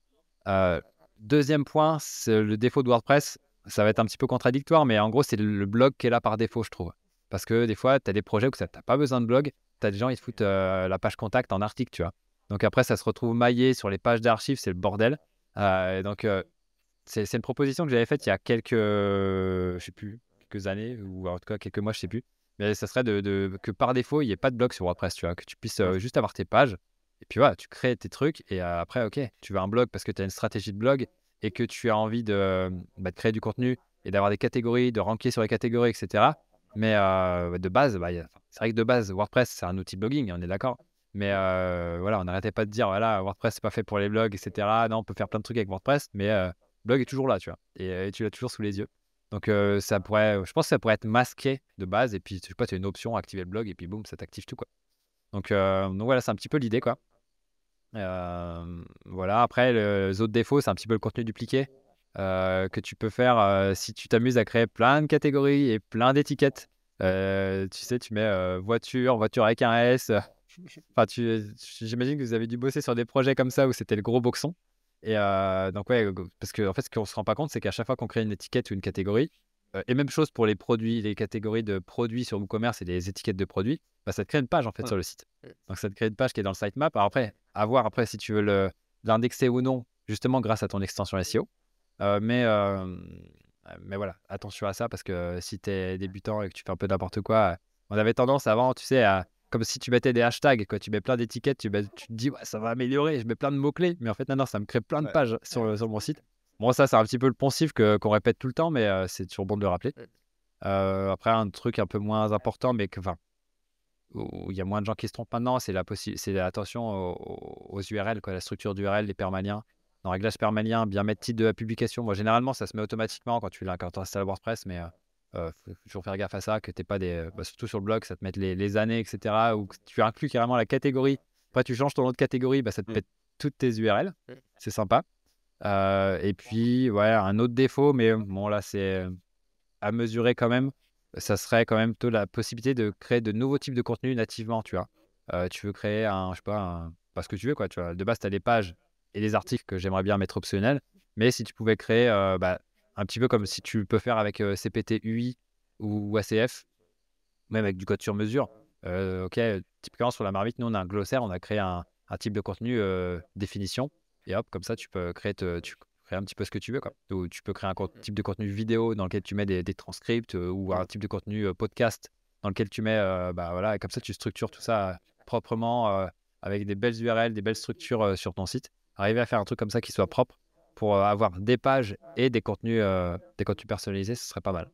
Deuxième point, c'est le défaut de WordPress. Ça va être un petit peu contradictoire, mais en gros, c'est le blog qui est là par défaut, je trouve. Parce que des fois, tu as des projets où tu n'as pas besoin de blog. Tu as des gens, ils te foutent la page contact en article, tu vois. Donc après, ça se retrouve maillé sur les pages d'archives, c'est le bordel. Donc c'est une proposition que j'avais faite il y a je sais plus, quelques années ou en tout cas quelques mois, je sais plus. Mais ça serait que par défaut, il n'y ait pas de blog sur WordPress, tu vois, que tu puisses juste avoir tes pages. Et puis voilà, tu crées tes trucs et après, ok, tu veux un blog parce que tu as une stratégie de blog et que tu as envie de créer du contenu et d'avoir des catégories, de ranker sur les catégories, etc. Mais de base, c'est vrai que de base, WordPress, c'est un outil blogging, on est d'accord. Mais voilà, on n'arrêtait pas de dire, voilà, WordPress, c'est pas fait pour les blogs, etc. Non, on peut faire plein de trucs avec WordPress, mais le blog est toujours là, tu vois. Et tu l'as toujours sous les yeux. Donc, je pense que ça pourrait être masqué de base. Et puis, je sais pas, tu as une option, activer le blog, et puis boum, ça t'active tout, quoi. Donc voilà, c'est un petit peu l'idée, quoi. Voilà, après, les autres défauts, c'est un petit peu le contenu dupliqué que tu peux faire si tu t'amuses à créer plein de catégories et plein d'étiquettes. Tu sais, tu mets voiture avec un S. Enfin, j'imagine que vous avez dû bosser sur des projets comme ça où c'était le gros boxon. Et donc, ouais, parce que en fait, ce qu'on se rend pas compte, c'est qu'à chaque fois qu'on crée une étiquette ou une catégorie, et même chose pour les produits, les catégories de produits sur WooCommerce et les étiquettes de produits, bah, ça te crée une page en fait Ouais. sur le site. Donc, ça te crée une page qui est dans le sitemap. Alors après, à voir après si tu veux l'indexer ou non, justement grâce à ton extension SEO. Mais voilà, attention à ça parce que si tu es débutant et que tu fais un peu n'importe quoi, on avait tendance avant, tu sais, comme si tu mettais des hashtags, quoi. Tu mets plein d'étiquettes, tu te dis, ouais, ça va améliorer, je mets plein de mots-clés. Mais en fait, non, ça me crée plein de Ouais. pages sur mon site. Bon, ça, c'est un petit peu le poncif qu'on répète tout le temps, mais c'est toujours bon de le rappeler. Après, un truc un peu moins important, mais où il y a moins de gens qui se trompent maintenant, c'est l'attention aux URL, quoi, la structure d'URL, les permaliens. Dans réglage permalien, bien mettre titre de la publication. Moi, généralement, ça se met automatiquement quand tu installes WordPress, mais faut toujours faire gaffe à ça, que tu pas surtout sur le blog, ça te mette les années, etc. Ou que tu inclus carrément la catégorie. Après, tu changes ton nom de catégorie, ça te pète toutes tes URL. C'est sympa. Et puis, ouais, un autre défaut, mais bon, là, c'est à mesurer quand même. Ça serait quand même plutôt la possibilité de créer de nouveaux types de contenus nativement, tu vois. Tu veux créer je sais pas ce que tu veux, quoi, tu vois. De base, tu as des pages et des articles que j'aimerais bien mettre optionnels, mais si tu pouvais créer un petit peu comme si tu peux faire avec CPT UI ou ACF, même avec du code sur mesure. Ok, typiquement sur la marmite, nous on a un glossaire, on a créé un type de contenu définition, et hop, comme ça tu peux tu crées un petit peu ce que tu veux, quoi. Ou tu peux créer un type de contenu vidéo dans lequel tu mets des transcripts, ou un type de contenu podcast dans lequel tu mets, voilà, et comme ça tu structures tout ça proprement, avec des belles URL, des belles structures sur ton site. Arriver à faire un truc comme ça qui soit propre pour avoir des pages et des contenus personnalisés, ce serait pas mal.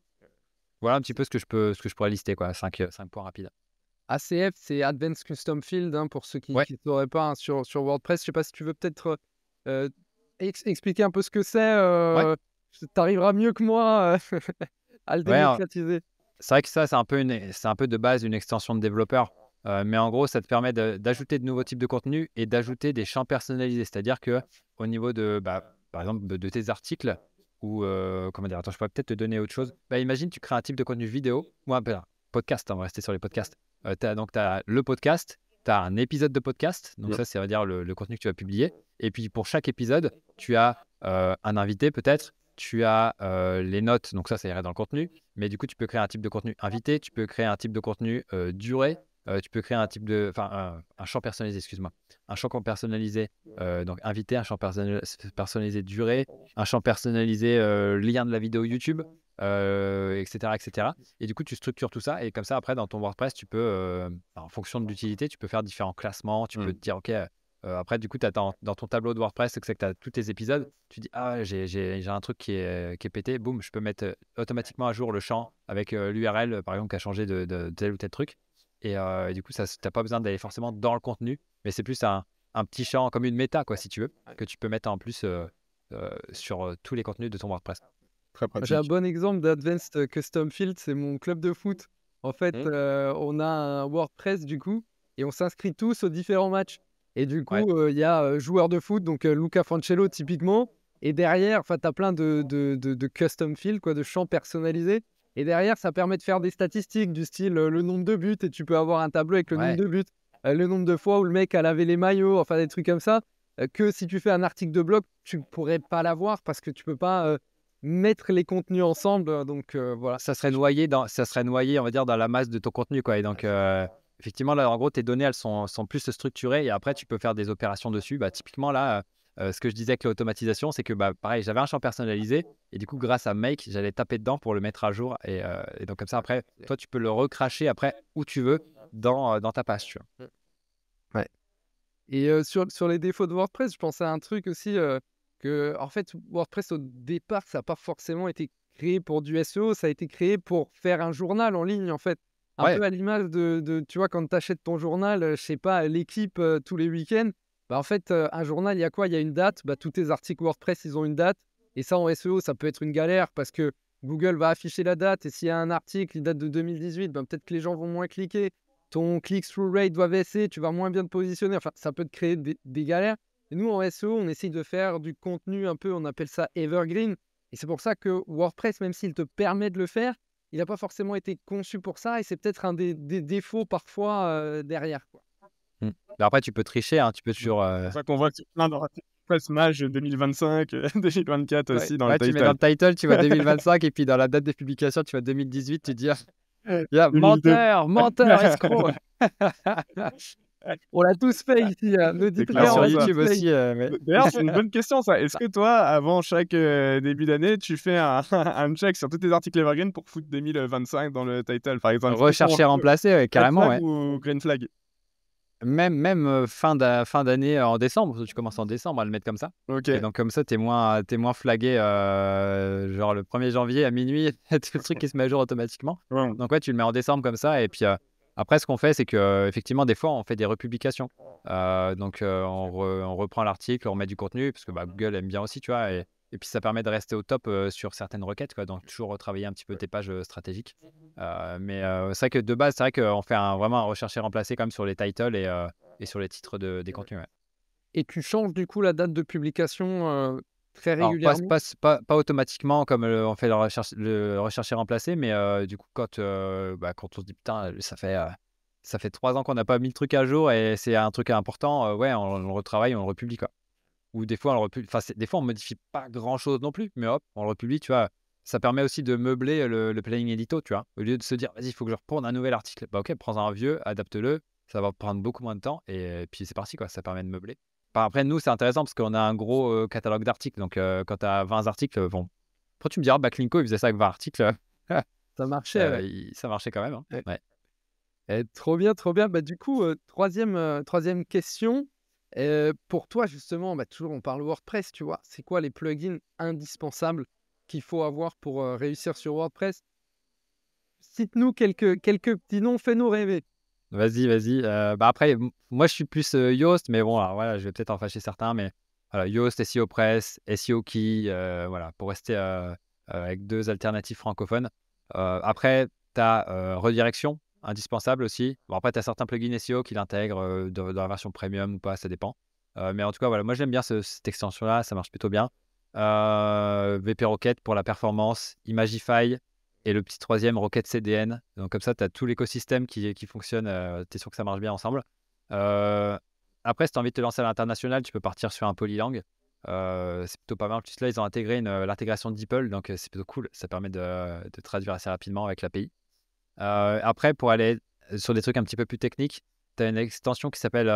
Voilà un petit peu ce que je pourrais lister, quoi. 5 points rapides. ACF, c'est Advanced Custom Field, hein, pour ceux qui Ouais. ne sauraient pas, hein, sur WordPress. Je sais pas si tu veux peut-être expliquer un peu ce que c'est. Ouais. Tu arriveras mieux que moi à le Ouais, démocratiser. c'est vrai que ça, c'est un peu de base une extension de développeur. Mais en gros, ça te permet d'ajouter de nouveaux types de contenus et d'ajouter des champs personnalisés. C'est-à-dire que au niveau par exemple, de tes articles ou comment dire, attends, je pourrais peut-être te donner autre chose. Imagine, tu crées un type de contenu vidéo ou un podcast. On va rester sur les podcasts. Donc, tu as le podcast, tu as un épisode de podcast. Donc, ça, c'est, on va dire, le contenu que tu vas publier. Et puis, pour chaque épisode, tu as un invité peut-être. Tu as les notes. Donc, ça irait dans le contenu. Mais du coup, tu peux créer un type de contenu invité. Tu peux créer un type de contenu durée. Tu peux créer un champ personnalisé, excuse-moi. Un champ personnalisé, donc invité, un champ personnalisé durée, un champ personnalisé lien de la vidéo YouTube, etc., etc. Et du coup, tu structures tout ça. Et comme ça, après, dans ton WordPress, tu peux, en fonction de l'utilité, tu peux faire différents classements. Tu peux te dire, OK, après, du coup, dans ton tableau de WordPress, c'est que tu as tous tes épisodes. Tu dis, ah, j'ai un truc qui est pété. Boum, je peux mettre automatiquement à jour le champ avec l'URL, par exemple, qui a changé de tel ou tel truc. Et du coup, tu n'as pas besoin d'aller forcément dans le contenu, mais c'est plus un petit champ comme une méta, quoi, si tu veux, que tu peux mettre en plus sur tous les contenus de ton WordPress. Très J'ai un pratique. bon exemple d'Advanced Custom Field, c'est mon club de foot. En fait, on a un WordPress du coup, et on s'inscrit tous aux différents matchs. Et du Ouais. coup, il y a joueur de foot, donc Luca Francello typiquement. Et derrière, tu as plein de custom fields, quoi, de champs personnalisés. Et derrière, ça permet de faire des statistiques du style le nombre de buts. Et tu peux avoir un tableau avec le nombre Ouais. de buts, le nombre de fois où le mec a lavé les maillots, enfin des trucs comme ça. Que si tu fais un article de blog, tu ne pourrais pas l'avoir parce que tu peux pas mettre les contenus ensemble. Donc voilà. Ça serait noyé, on va dire, dans la masse de ton contenu, quoi. Et donc, effectivement, là, en gros, tes données, elles sont plus structurées et après, tu peux faire des opérations dessus. Bah, typiquement, là, ce que je disais avec l'automatisation, c'est que, bah, pareil, j'avais un champ personnalisé et du coup, grâce à Make, j'allais taper dedans pour le mettre à jour et donc comme ça, après, toi, tu peux le recracher après où tu veux dans ta page, tu vois. Ouais. Et sur les défauts de WordPress, je pensais à un truc aussi, que en fait, WordPress, au départ, ça n'a pas forcément été créé pour du SEO, ça a été créé pour faire un journal en ligne, en fait. Un Ouais, peu à l'image de tu vois, quand tu achètes ton journal, je sais pas, L'équipe, tous les week-ends, bah, en fait, un journal, il y a quoi? Il y a une date, bah, tous tes articles WordPress, ils ont une date et ça, en SEO, ça peut être une galère parce que Google va afficher la date et s'il y a un article, il date de 2018, bah, peut-être que les gens vont moins cliquer. Ton click-through rate doit baisser, tu vas moins bien te positionner. Enfin, ça peut te créer des galères. Et nous, en SEO, on essaye de faire du contenu un peu, on appelle ça evergreen. Et c'est pour ça que WordPress, même s'il te permet de le faire, il n'a pas forcément été conçu pour ça. Et c'est peut-être un des défauts parfois derrière, quoi. mmh. Mais après, tu peux tricher, hein, tu peux toujours, C'est pour ça qu'on voit que plein d'articles Press Mage 2025, 2024 Ouais. aussi dans le ouais, tu mets dans title. le title, tu vois 2025 et puis dans la date de publication, tu vois 2018, tu dis: «Ah, Ouais, il y a 2002. menteur, menteur, escroc!» On l'a tous fait ici, nos C'est DPR, Ouais, on sur clairement l'a ça. tous YouTube fait aussi, ici. mais D'ailleurs, c'est une bonne question ça. Est-ce que toi, avant chaque début d'année, tu fais un, un check sur tous tes articles Evergreen pour foutre 2025 dans le title, par exemple? Est-ce que c'est rechercher, remplacer, ouais, red carrément, flag ouais. ou green flag? Même, fin d'année, en décembre, parce que tu commences en décembre à le mettre comme ça et OK. donc comme ça, tu es moins flagué, genre le 1er janvier à minuit, tout le truc qui se met à jour automatiquement. Ouais. Donc ouais, tu le mets en décembre comme ça et puis, après ce qu'on fait, c'est qu'effectivement, des fois, on fait des republications. Donc, on reprend l'article, on remet du contenu parce que, bah, Google aime bien aussi, tu vois? Et puis ça permet de rester au top, sur certaines requêtes, quoi, donc toujours retravailler un petit peu tes pages, stratégiques. Mais, c'est vrai que de base, c'est vrai qu'on fait vraiment un rechercher remplacer quand même sur les titles et sur les titres des contenus, ouais. Et tu changes du coup la date de publication très Alors pas régulièrement? pas pas automatiquement comme, on fait le rechercher remplacer, mais, du coup quand on se dit: «Putain, ça fait 3 ans qu'on n'a pas mis le truc à jour et c'est un truc important», ouais, on le retravaille, on le republie, quoi. Ou des fois on le republie enfin des fois on modifie pas grand chose non plus, mais hop, on le republie, tu vois? Ça permet aussi de meubler le planning édito, tu vois? Au lieu de se dire: «Vas-y, il faut que je reprenne un nouvel article». Bah OK, prends un vieux, adapte-le, ça va prendre beaucoup moins de temps et puis c'est parti, quoi, ça permet de meubler. Enfin, après nous, c'est intéressant parce qu'on a un gros, catalogue d'articles, donc, quand tu as 20 articles, bon, après tu me diras, Backlinko, il faisait ça avec 20 articles, Ça marchait, ouais. ça marchait quand même, hein. Ouais. Ouais. Trop bien, trop bien. Bah, du coup, 3e question. Pour toi, justement, bah, toujours on parle WordPress, tu vois? C'est quoi les plugins indispensables qu'il faut avoir pour, réussir sur WordPress? Cite-nous quelques petits noms, fais-nous rêver. Vas-y, vas-y, bah, après, moi, je suis plus, Yoast, mais bon, alors voilà, je vais peut-être en fâcher certains, mais voilà, Yoast, SEO Press, SEO Key, voilà, pour rester, avec 2 alternatives francophones. Après, tu as, Redirection, indispensable aussi. Bon, après, tu as certains plugins SEO qui l'intègrent, dans la version premium ou pas, ça dépend. Mais en tout cas, voilà, moi, j'aime bien cette extension-là, ça marche plutôt bien. WP Rocket pour la performance, Imagify et le petit troisième, Rocket CDN. Donc comme ça, tu as tout l'écosystème qui fonctionne, tu es sûr que ça marche bien ensemble. Heu, Après, si tu as envie de te lancer à l'international, tu peux partir sur un Polylang. C'est plutôt pas mal. En plus, là, ils ont intégré l'intégration de DeepL, donc c'est plutôt cool. Ça permet de traduire assez rapidement avec l'API. Après, pour aller sur des trucs un petit peu plus techniques, tu as une extension qui s'appelle,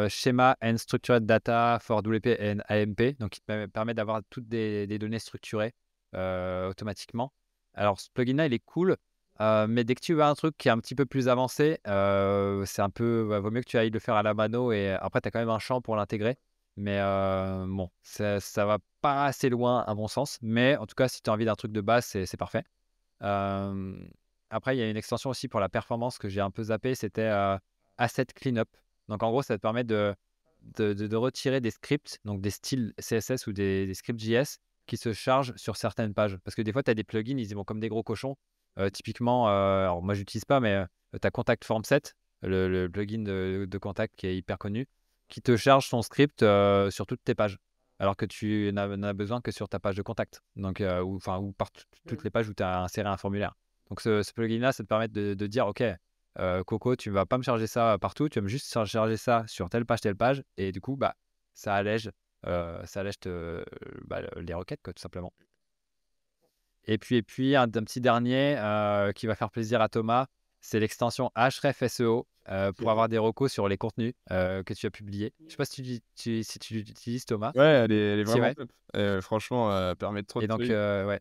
Schema and Structured Data for WP and AMP, donc qui te permet d'avoir toutes des données structurées, automatiquement. Alors ce plugin-là, il est cool, mais dès que tu veux un truc qui est un petit peu plus avancé, c'est un peu ouais, vaut mieux que tu ailles le faire à la mano et après tu as quand même un champ pour l'intégrer. Mais, bon, ça va pas assez loin à mon sens, mais en tout cas, si tu as envie d'un truc de base, c'est parfait. Hem, Après, il y a une extension aussi pour la performance que j'ai un peu zappé, c'était, Asset Cleanup. Donc en gros, ça te permet de retirer des scripts, donc des styles CSS ou des scripts JS qui se chargent sur certaines pages. Parce que des fois, tu as des plugins, ils y vont comme des gros cochons. Typiquement, alors moi, j'utilise pas, mais, tu as Contact Form 7, le plugin de Contact qui est hyper connu, qui te charge son script, sur toutes tes pages. Alors que tu n'as besoin que sur ta page de contact. Donc, ou par toutes les pages où tu as inséré un formulaire. Donc ce plugin-là, ça te permet de dire: «OK, Coco, tu ne vas pas me charger ça partout, tu vas me juste charger ça sur telle page» et du coup, bah, ça allège, bah, les requêtes, quoi, tout simplement. Et puis un petit dernier, qui va faire plaisir à Thomas, c'est l'extension Ahrefs SEO pour avoir des recos sur les contenus que tu as publiés. Je sais pas si tu l'utilises, Thomas. Ouais, elle est Si, vraiment ouais. top. Franchement, elle permet trop Et de donc, trucs. ouais,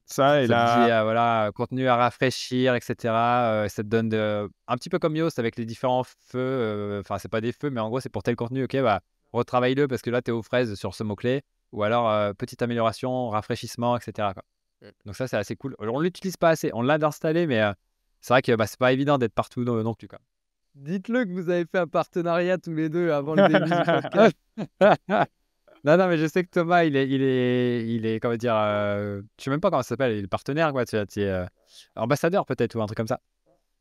Ça et ça te dit, là, voilà, contenu à rafraîchir, et cetera. Ça te donne un petit peu comme Yoast avec les différents feux. Enfin, c'est pas des feux, mais en gros, c'est pour tel contenu. OK, bah, retravaille-le parce que là, tu es aux fraises sur ce mot-clé. Ou alors, petite amélioration, rafraîchissement, et cetera, quoi. Donc ça, c'est assez cool. Alors, on l'utilise pas assez. On l'a installé, mais c'est vrai que bah, c'est pas évident d'être partout non plus, quoi. Dites-le que vous avez fait un partenariat tous les deux avant le début du podcast. Non, non, mais je sais que Thomas, il est comment dire, je sais même pas comment ça s'appelle, il est partenaire, quoi. Tu es ambassadeur peut-être ou un truc comme ça.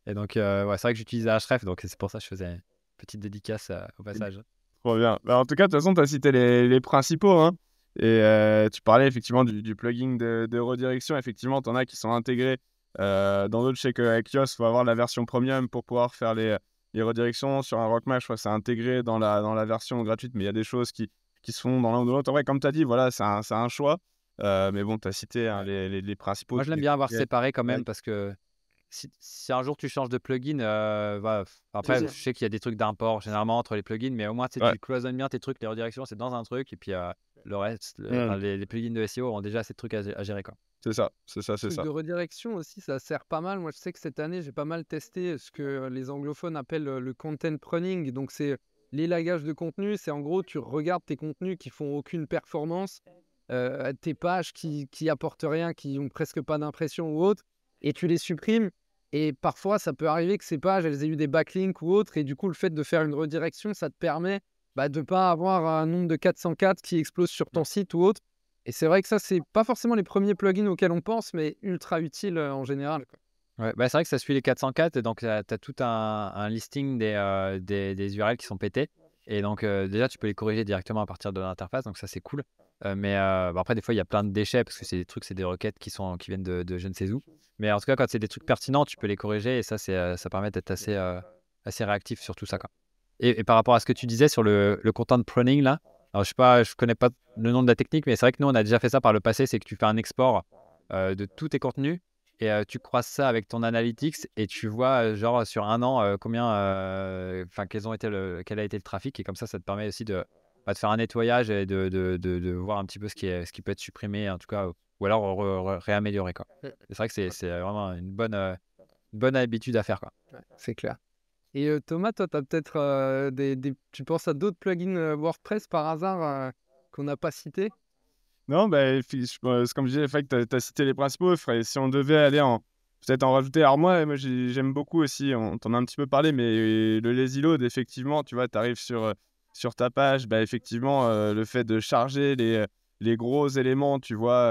Et donc, ouais, c'est vrai que j'utilise Ahrefs, donc c'est pour ça que je faisais une petite dédicace au passage. trop bien. Bah, en tout cas, de toute façon, tu as cité les principaux. Hein. Et tu parlais effectivement du plugin de redirection. Effectivement, tu en as qui sont intégrés dans d'autres. Je sais qu'avec Yoast, il faut avoir la version premium pour pouvoir faire les redirections. Sur un Rockmash, je crois que c'est intégré dans la version gratuite, mais il y a des choses qui se font dans l'un ou dans l'autre. En vrai, comme tu as dit, voilà, c'est un choix. Mais bon, tu as cité hein, les principaux. Moi, je l'aime bien avoir Ouais. séparé quand Ouais. même parce que si un jour tu changes de plugin, après, je sais qu'il y a des trucs d'import généralement entre les plugins, mais au moins Ouais. tu cloisonnes bien tes trucs, les redirections, c'est dans un truc, et puis le reste, enfin, les plugins de SEO ont déjà assez de trucs à gérer, quoi. C'est ça, c'est ça, c'est Truc ça. de redirection aussi, ça sert pas mal. Moi, je sais que cette année, j'ai pas mal testé ce que les anglophones appellent le content pruning. Donc, c'est l'élagage de contenu. C'est en gros, tu regardes tes contenus qui font aucune performance, tes pages qui apportent rien, qui ont presque pas d'impression ou autre, et tu les supprimes. Et parfois, ça peut arriver que ces pages, elles aient eu des backlinks ou autres. Et du coup, le fait de faire une redirection, ça te permet de ne pas avoir un nombre de 404 qui explose sur ton site ou autre. Et c'est vrai que ça, c'est pas forcément les premiers plugins auxquels on pense, mais ultra utile en général, quoi. Ouais, bah, c'est vrai que ça suit les 404, et donc tu as tout un listing des URL qui sont pétés. Et donc, déjà, tu peux les corriger directement à partir de l'interface, donc ça, c'est cool. Mais après, des fois, il y a plein de déchets parce que c'est des requêtes qui viennent de je ne sais où. Mais en tout cas, quand c'est des trucs pertinents, tu peux les corriger, et ça, ça permet d'être assez réactif sur tout ça, quoi. Et par rapport à ce que tu disais sur le content pruning, là, alors je sais pas, je connais pas le nom de la technique, mais c'est vrai que nous, on a déjà fait ça par le passé. C'est que tu fais un export de tous tes contenus, et tu croises ça avec ton analytics, et tu vois genre sur un an combien, enfin quel a été le trafic, et comme ça te permet aussi de faire un nettoyage et de voir un petit peu ce qui peut être supprimé en tout cas, ou alors réaméliorer, quoi. Et c'est vrai que c'est vraiment une bonne habitude à faire, quoi. Ouais, c'est clair. Et Thomas, toi, tu as peut-être tu penses à d'autres plugins WordPress par hasard qu'on n'a pas cités? Non, bah, c'est comme je disais, tu as cité les principaux. Si on devait aller peut-être en rajouter. Alors moi j'aime beaucoup aussi, on t'en a un petit peu parlé, mais le lazy load, effectivement, tu vois, tu arrives sur ta page, bah, effectivement, le fait de charger les gros éléments, tu vois,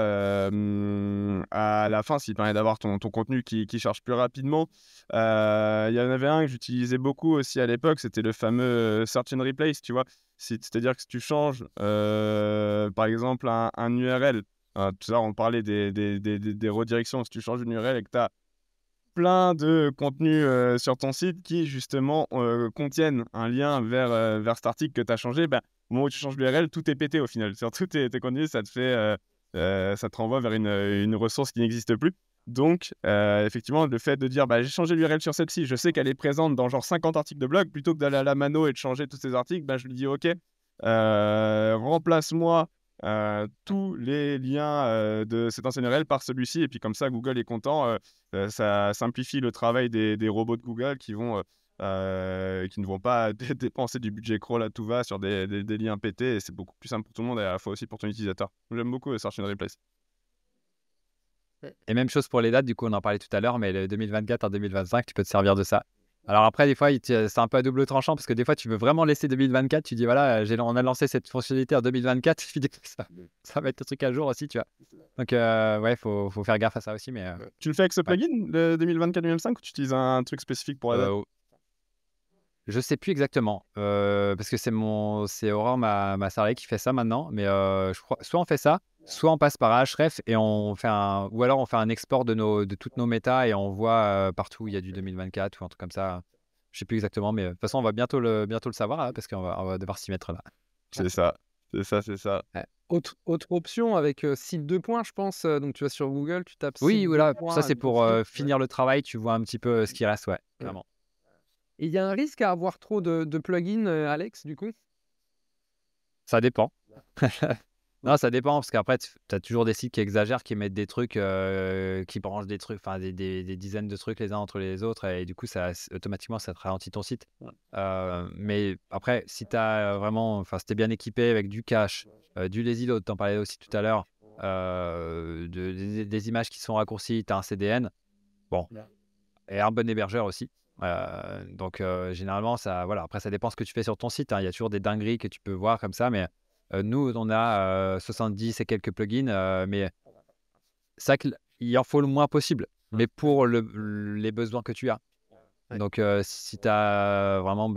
à la fin, ça permet d'avoir ton contenu qui charge plus rapidement. Il y en avait un que j'utilisais beaucoup aussi à l'époque, c'était le fameux Search and Replace, tu vois? C'est-à-dire que si tu changes, par exemple, un URL, tout à l'heure, on parlait des redirections. Si tu changes une URL et que tu as plein de contenus sur ton site qui, justement, contiennent un lien vers cet article que tu as changé, bah, au moment où tu changes l'URL, tout est pété au final. Sur tous tes contenus, ça te renvoie vers une ressource qui n'existe plus. Donc, effectivement, le fait de dire bah, j'ai changé l'URL sur celle-ci, je sais qu'elle est présente dans genre 50 articles de blog, plutôt que d'aller à la mano et de changer tous ces articles, bah, je lui dis ok, remplace-moi tous les liens de cette ancienne URL par celui-ci, et puis comme ça, Google est content. Ça simplifie le travail des robots de Google qui ne vont pas dépenser du budget crawl à tout va sur des liens pétés, et c'est beaucoup plus simple pour tout le monde et à la fois aussi pour ton utilisateur. J'aime beaucoup Search and Replace. Et même chose pour les dates, du coup, on en parlait tout à l'heure, mais le 2024 en 2025, tu peux te servir de ça. Alors après, des fois, c'est un peu à double tranchant, parce que des fois, tu veux vraiment laisser 2024. Tu dis, voilà, on a lancé cette fonctionnalité en 2024. Puis ça va être le truc à jour aussi, tu vois. Donc, ouais, faut faire gaffe à ça aussi. Mais Tu le fais avec ce ouais. plugin, le 2024-2025, ou tu utilises un truc spécifique pour la date? Je sais plus exactement, parce que c'est Aurore, ma salariée, qui fait ça maintenant. Mais je crois, soit on fait ça, soit on passe par Ahrefs et ou alors on fait un export de toutes nos métas, et on voit partout où il y a du 2024 ou un truc comme ça. Je sais plus exactement, mais de toute façon, on va bientôt le savoir là, parce qu'on va devoir s'y mettre là. C'est ça, c'est ça, c'est ça. Ouais. Autre option avec site 2 points, je pense. Donc, tu vas sur Google, tu tapes Oui, site 2 voilà, points ça c'est avec le pour site. Ouais. finir le travail, tu vois un petit peu ce qui reste, ouais, Ouais. clairement. Et il y a un risque à avoir trop de plugins, Alex, du coup? Ça dépend. Non, ça dépend parce qu'après, tu as toujours des sites qui exagèrent, qui mettent des trucs, qui branchent des trucs, enfin des dizaines de trucs les uns entre les autres et du coup, automatiquement, ça te ralentit ton site. Ouais. Mais après, si tu as vraiment, enfin, si tu es bien équipé avec du cache, du lazy load, tu en parlais aussi tout à l'heure, des images qui sont raccourcies, tu as un CDN, bon, et un bon hébergeur aussi. Donc, généralement, ça, voilà. Après, ça dépend ce que tu fais sur ton site, hein. Il y a toujours des dingueries que tu peux voir comme ça, mais nous, on a 70 et quelques plugins, mais c'est vrai qu'il en faut le moins possible, mais pour les besoins que tu as. Ouais. Donc, si tu as vraiment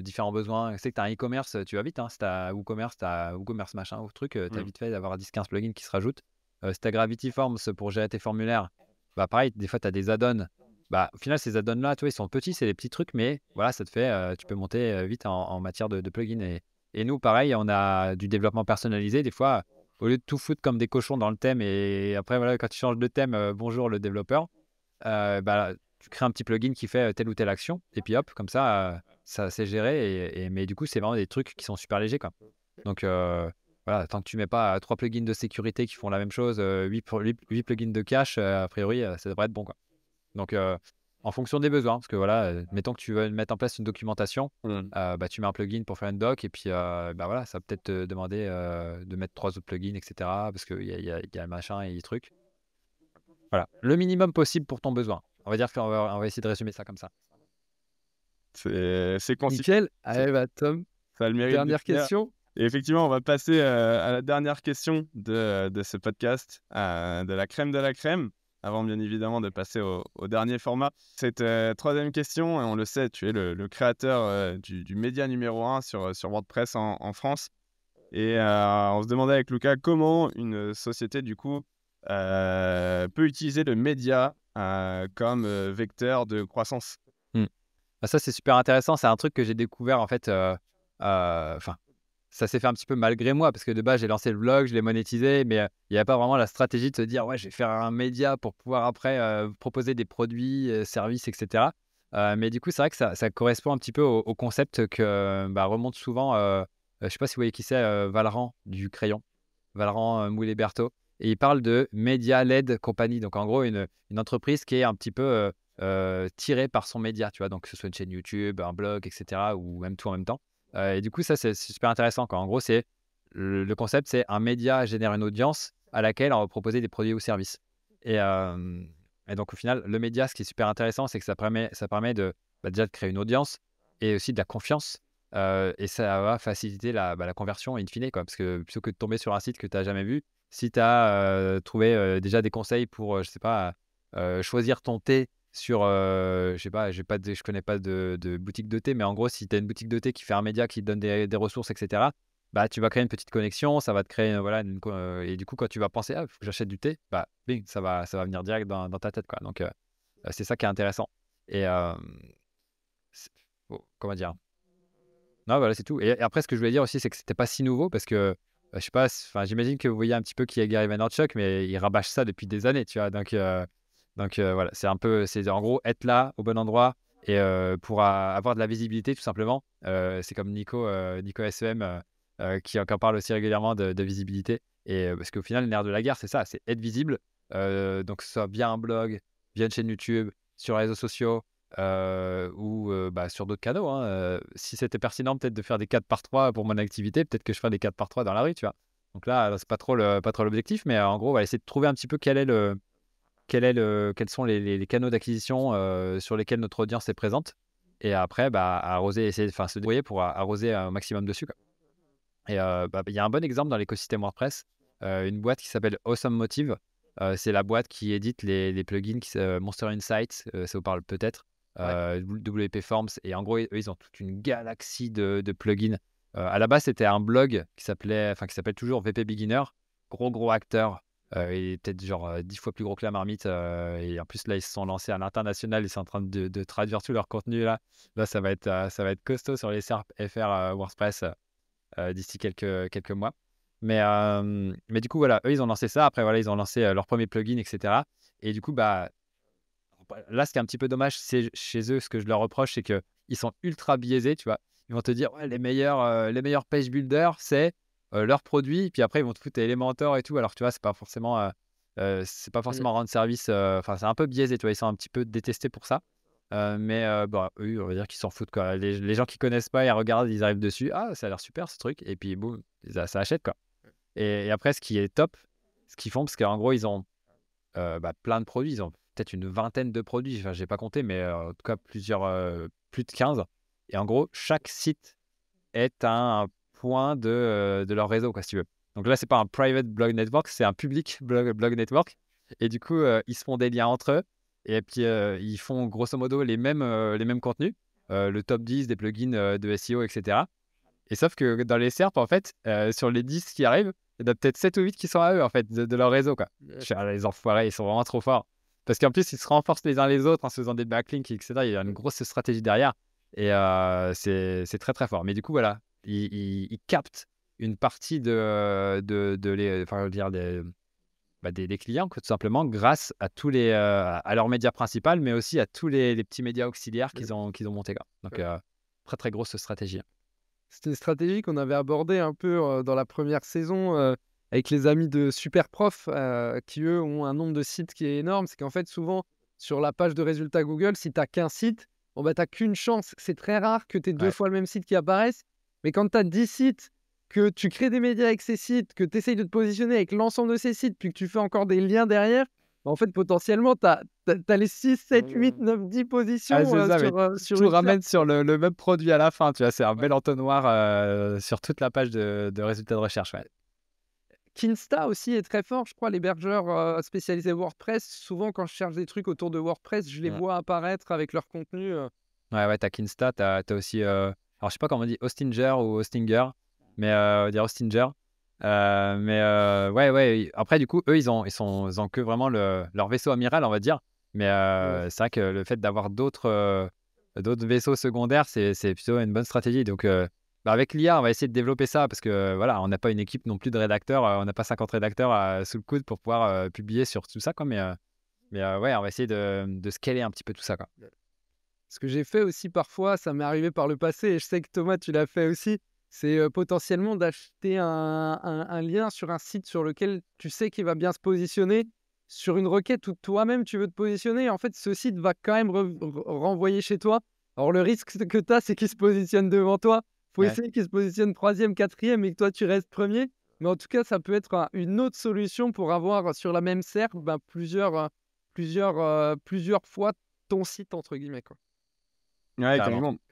différents besoins, c'est que tu as un e-commerce, tu vas vite, hein. Si tu as WooCommerce, tu as WooCommerce machin ou truc, tu as vite fait d'avoir 10-15 plugins qui se rajoutent. Si tu as Gravity Forms pour gérer tes formulaires, bah pareil, des fois tu as des add-ons. Bah, au final, ces add-ons-là, tu vois, ils sont petits, c'est des petits trucs, mais voilà, ça te fait, tu peux monter vite en matière de plugins. Et nous, pareil, on a du développement personnalisé. Des fois, au lieu de tout foutre comme des cochons dans le thème, et après, voilà, quand tu changes de thème, bonjour le développeur, bah, tu crées un petit plugin qui fait telle ou telle action, et puis hop, comme ça c'est géré. Mais du coup, c'est vraiment des trucs qui sont super légers, quoi. Donc, voilà, tant que tu mets pas 3 plugins de sécurité qui font la même chose, 8 plugins de cache, a priori, ça devrait être bon, quoi. Donc, en fonction des besoins, parce que voilà, mettons que tu veux mettre en place une documentation, bah, tu mets un plugin pour faire une doc, et puis bah, voilà, ça va peut-être te demander de mettre 3 autres plugins, etc. Parce qu'il y a le machin et les trucs. Voilà, le minimum possible pour ton besoin. On va dire qu'on va essayer de résumer ça comme ça. C'est concis. Nickel. Allez, bah, Tom, Ça a le mérite dernière d'être clair. question. Et effectivement, on va passer à la dernière question de ce podcast, de la crème de la crème, avant bien évidemment de passer au dernier format. Cette troisième question, et on le sait, tu es le créateur du média numéro 1 sur WordPress en France. Et on se demandait avec Lucas comment une société, du coup, peut utiliser le média comme vecteur de croissance. Bah, ça, c'est super intéressant. C'est un truc que j'ai découvert en fait. Enfin, ça s'est fait un petit peu malgré moi parce que de base, j'ai lancé le vlog, je l'ai monétisé, mais il n'y avait pas vraiment la stratégie de se dire ouais, je vais faire un média pour pouvoir après proposer des produits, services, etc. Mais du coup, c'est vrai que ça correspond un petit peu au concept que bah, remonte souvent. Je sais pas si vous voyez qui c'est, Valran du crayon, Valran Moulet-Berthaud. Et il parle de Media-led Company. Donc en gros, une entreprise qui est un petit peu tirée par son média, tu vois. Donc que ce soit une chaîne YouTube, un blog, etc. ou même tout en même temps. Et du coup, ça, c'est super intéressant. En gros, le concept, c'est un média génère une audience à laquelle on va proposer des produits ou services. Et, et donc au final, le média, ce qui est super intéressant, c'est que ça permet déjà de créer une audience et aussi de la confiance. Et ça va faciliter la conversion in fine, quoi. Parce que plutôt que de tomber sur un site que tu n'as jamais vu, si tu as trouvé déjà des conseils pour, je sais pas, choisir ton thé sur, je sais pas, je connais pas de boutique de thé, mais en gros, si tu as une boutique de thé qui fait un média qui te donne des ressources, etc., bah, tu vas créer une petite connexion, ça va te créer, voilà, et du coup, quand tu vas penser, ah, il faut que j'achète du thé, bah, bing, ça va venir direct dans ta tête, quoi. Donc, c'est ça qui est intéressant. Et comment dire? Non, voilà, c'est tout. Et après, ce que je voulais dire aussi, c'est que c'était pas si nouveau parce que, je sais pas, enfin, j'imagine que vous voyez un petit peu qui est Gary Vaynerchuk, mais il rabâche ça depuis des années, tu vois. Donc, voilà, c'est en gros être là au bon endroit et pour avoir de la visibilité, tout simplement. C'est comme Nico SEM qui en parle aussi régulièrement de visibilité. Et parce qu'au final, le nerf de la guerre, c'est ça, c'est être visible. Donc, que ce soit via un blog, via une chaîne YouTube, sur les réseaux sociaux, ou bah, sur d'autres canaux, hein. Si c'était pertinent peut-être de faire des 4 par 3 pour mon activité, peut-être que je ferais des 4 par 3 dans la rue, tu vois? Donc là, c'est pas trop l'objectif, mais en gros, on va essayer de trouver un petit peu quels sont les canaux d'acquisition, sur lesquels notre audience est présente et après, bah, arroser, se débrouiller pour arroser un maximum dessus, quoi. Et bah, il y a un bon exemple dans l'écosystème WordPress, une boîte qui s'appelle Awesome Motive. C'est la boîte qui édite les plugins Monster Insights, ça vous parle peut-être, Ouais. WP Forms et en gros, eux, ils ont toute une galaxie de plugins. À la base, c'était un blog qui s'appelle toujours VP Beginner, gros acteur, et peut-être genre 10 fois plus gros que la marmite, et en plus là, ils se sont lancés à l'international, ils sont en train de traduire tout leur contenu là. Là, ça va être costaud sur les SERP FR, WordPress, d'ici quelques mois. Mais du coup, voilà, eux, ils ont lancé ça. Après, voilà, ils ont lancé leur premier plugin, etc. Et du coup, bah, là, ce qui est un petit peu dommage, c'est chez eux, ce que je leur reproche, c'est qu'ils sont ultra biaisés, tu vois. Ils vont te dire, ouais, les meilleurs page builders, c'est leurs produits. Puis après, ils vont te foutre Elementor et tout. Alors, tu vois, c'est pas forcément rendre service. Enfin, c'est un peu biaisé, tu vois. Ils sont un petit peu détestés pour ça. Mais bah, eux, on va dire qu'ils s'en foutent, quoi. Les gens qui connaissent pas, ils regardent, ils arrivent dessus. Ah, ça a l'air super ce truc. Et puis, boum, ça achète, quoi. Et après, ce qui est top, ce qu'ils font, parce qu'en gros, ils ont bah, plein de produits. Ils ont peut-être une vingtaine de produits. Enfin, j'ai pas compté, mais en tout cas, plus de 15. Et en gros, chaque site est un point de leur réseau, quoi, si tu veux. Donc là, c'est pas un private blog network, c'est un public blog network. Et du coup, ils se font des liens entre eux. Et puis, ils font grosso modo les mêmes contenus. Le top 10 des plugins de SEO, etc. Et sauf que dans les SERPs, en fait, sur les 10 qui arrivent, il y en a peut-être 7 ou 8 qui sont à eux, en fait, de leur réseau, quoi. Je fais, ah, les enfoirés, ils sont vraiment trop forts. Parce qu'en plus, ils se renforcent les uns les autres en se faisant des backlinks, etc. Il y a une grosse stratégie derrière. Et c'est très, très fort. Mais du coup, voilà, ils captent une partie enfin, je veux dire, des clients, tout simplement, grâce à à leurs médias principaux, mais aussi à tous les petits médias auxiliaires qu'ils ont montés, quoi. Donc, très, très grosse stratégie. C'était une stratégie qu'on avait abordée un peu dans la première saison avec les amis de Superprof qui, eux, ont un nombre de sites qui est énorme. C'est qu'en fait, souvent, sur la page de résultats Google, si tu n'as qu'un site, bon, bah, tu n'as qu'une chance. C'est très rare que tu aies deux Ouais. fois le même site qui apparaisse. Mais quand tu as 10 sites, que tu crées des médias avec ces sites, que tu essayes de te positionner avec l'ensemble de ces sites, puis que tu fais encore des liens derrière, bah, en fait, potentiellement, tu as les 6, 7, 8, 9, 10 positions Ah, c'est ça, mais sur tout une ramène sur le même produit à la fin, tu vois. C'est un bel entonnoir sur toute la page de résultats de recherche, ouais. Kinsta aussi est très fort, je crois, l'hébergeur spécialisé WordPress. Souvent, quand je cherche des trucs autour de WordPress, je les vois apparaître avec leur contenu. Ouais, t'as Kinsta, t'as aussi, alors je sais pas comment on dit, Hostinger ou Hostinger, mais on va dire Hostinger. Ouais. Après, du coup, eux, ils ont que vraiment leur vaisseau amiral, on va dire. Mais c'est vrai que le fait d'avoir d'autres vaisseaux secondaires, c'est plutôt une bonne stratégie. Donc, bah, avec l'IA, on va essayer de développer ça parce que voilà, on n'a pas une équipe non plus de rédacteurs, on n'a pas 50 rédacteurs sous le coude pour pouvoir publier sur tout ça, quoi. Mais ouais, on va essayer de scaler un petit peu tout ça, quoi. Ce que j'ai fait aussi parfois, ça m'est arrivé par le passé, et je sais que Thomas, tu l'as fait aussi, c'est potentiellement d'acheter un lien sur un site sur lequel tu sais qu'il va bien se positionner, sur une requête où toi-même tu veux te positionner. En fait, ce site va quand même renvoyer chez toi. Alors, le risque que tu as, c'est qu'il se positionne devant toi. Il faut Ouais. essayer qu'il se positionne troisième, quatrième et que toi, tu restes premier. Mais en tout cas, ça peut être une autre solution pour avoir sur la même SERP plusieurs fois ton site, entre guillemets, quoi. Ouais,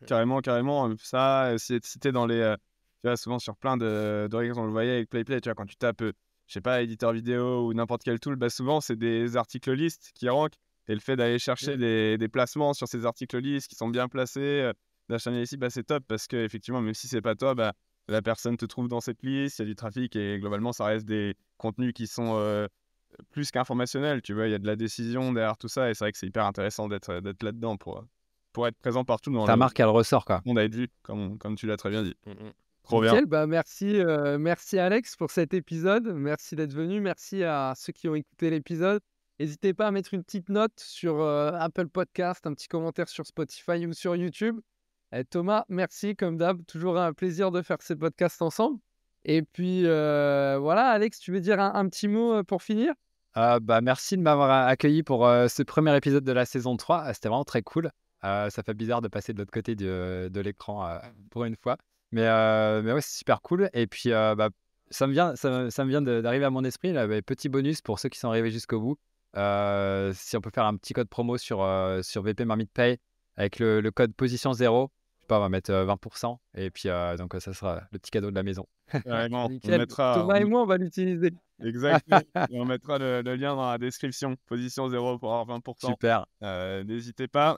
Carrément. carrément. Ça, si t'es dans tu vois, souvent sur plein de requêtes, on le voyait avec PlayPlay, tu vois, quand tu tapes, je sais pas, éditeur vidéo ou n'importe quel tool, bah souvent, c'est des articles listes qui rankent. Et le fait d'aller chercher des placements sur ces articles listes qui sont bien placés, d'acharner ici, bah c'est top parce que effectivement, même si c'est pas toi, bah la personne te trouve dans cette liste, il y a du trafic et globalement, ça reste des contenus qui sont plus qu'informationnels, tu vois, il y a de la décision derrière tout ça et c'est vrai que c'est hyper intéressant d'être là-dedans pour être présent partout dans Ta le marque, elle ressort, quoi. monde à être vu, comme tu l'as très bien dit. Trop bien. Nickel, bah merci Alex pour cet épisode. Merci d'être venu. Merci à ceux qui ont écouté l'épisode. N'hésitez pas à mettre une petite note sur Apple Podcast, un petit commentaire sur Spotify ou sur YouTube. Et Thomas, merci comme d'hab. Toujours un plaisir de faire ces podcasts ensemble. Et puis voilà, Alex, tu veux dire un petit mot pour finir? Bah, merci de m'avoir accueilli pour ce premier épisode de la saison 3. C'était vraiment très cool. Ça fait bizarre de passer de l'autre côté de l'écran pour une fois. Mais ouais, c'est super cool. Et puis, bah, ça me vient d'arriver à mon esprit. Là, bah, petit bonus pour ceux qui sont arrivés jusqu'au bout. Si on peut faire un petit code promo sur VP Marmite Pay avec le code position 0, je sais pas, on va mettre 20%. Et puis, donc, ça sera le petit cadeau de la maison. Carrément. On Nickel. mettra, Thomas et moi, on va l'utiliser. exactement. Et on mettra le lien dans la description. Position 0 pour avoir 20%. Super. N'hésitez pas.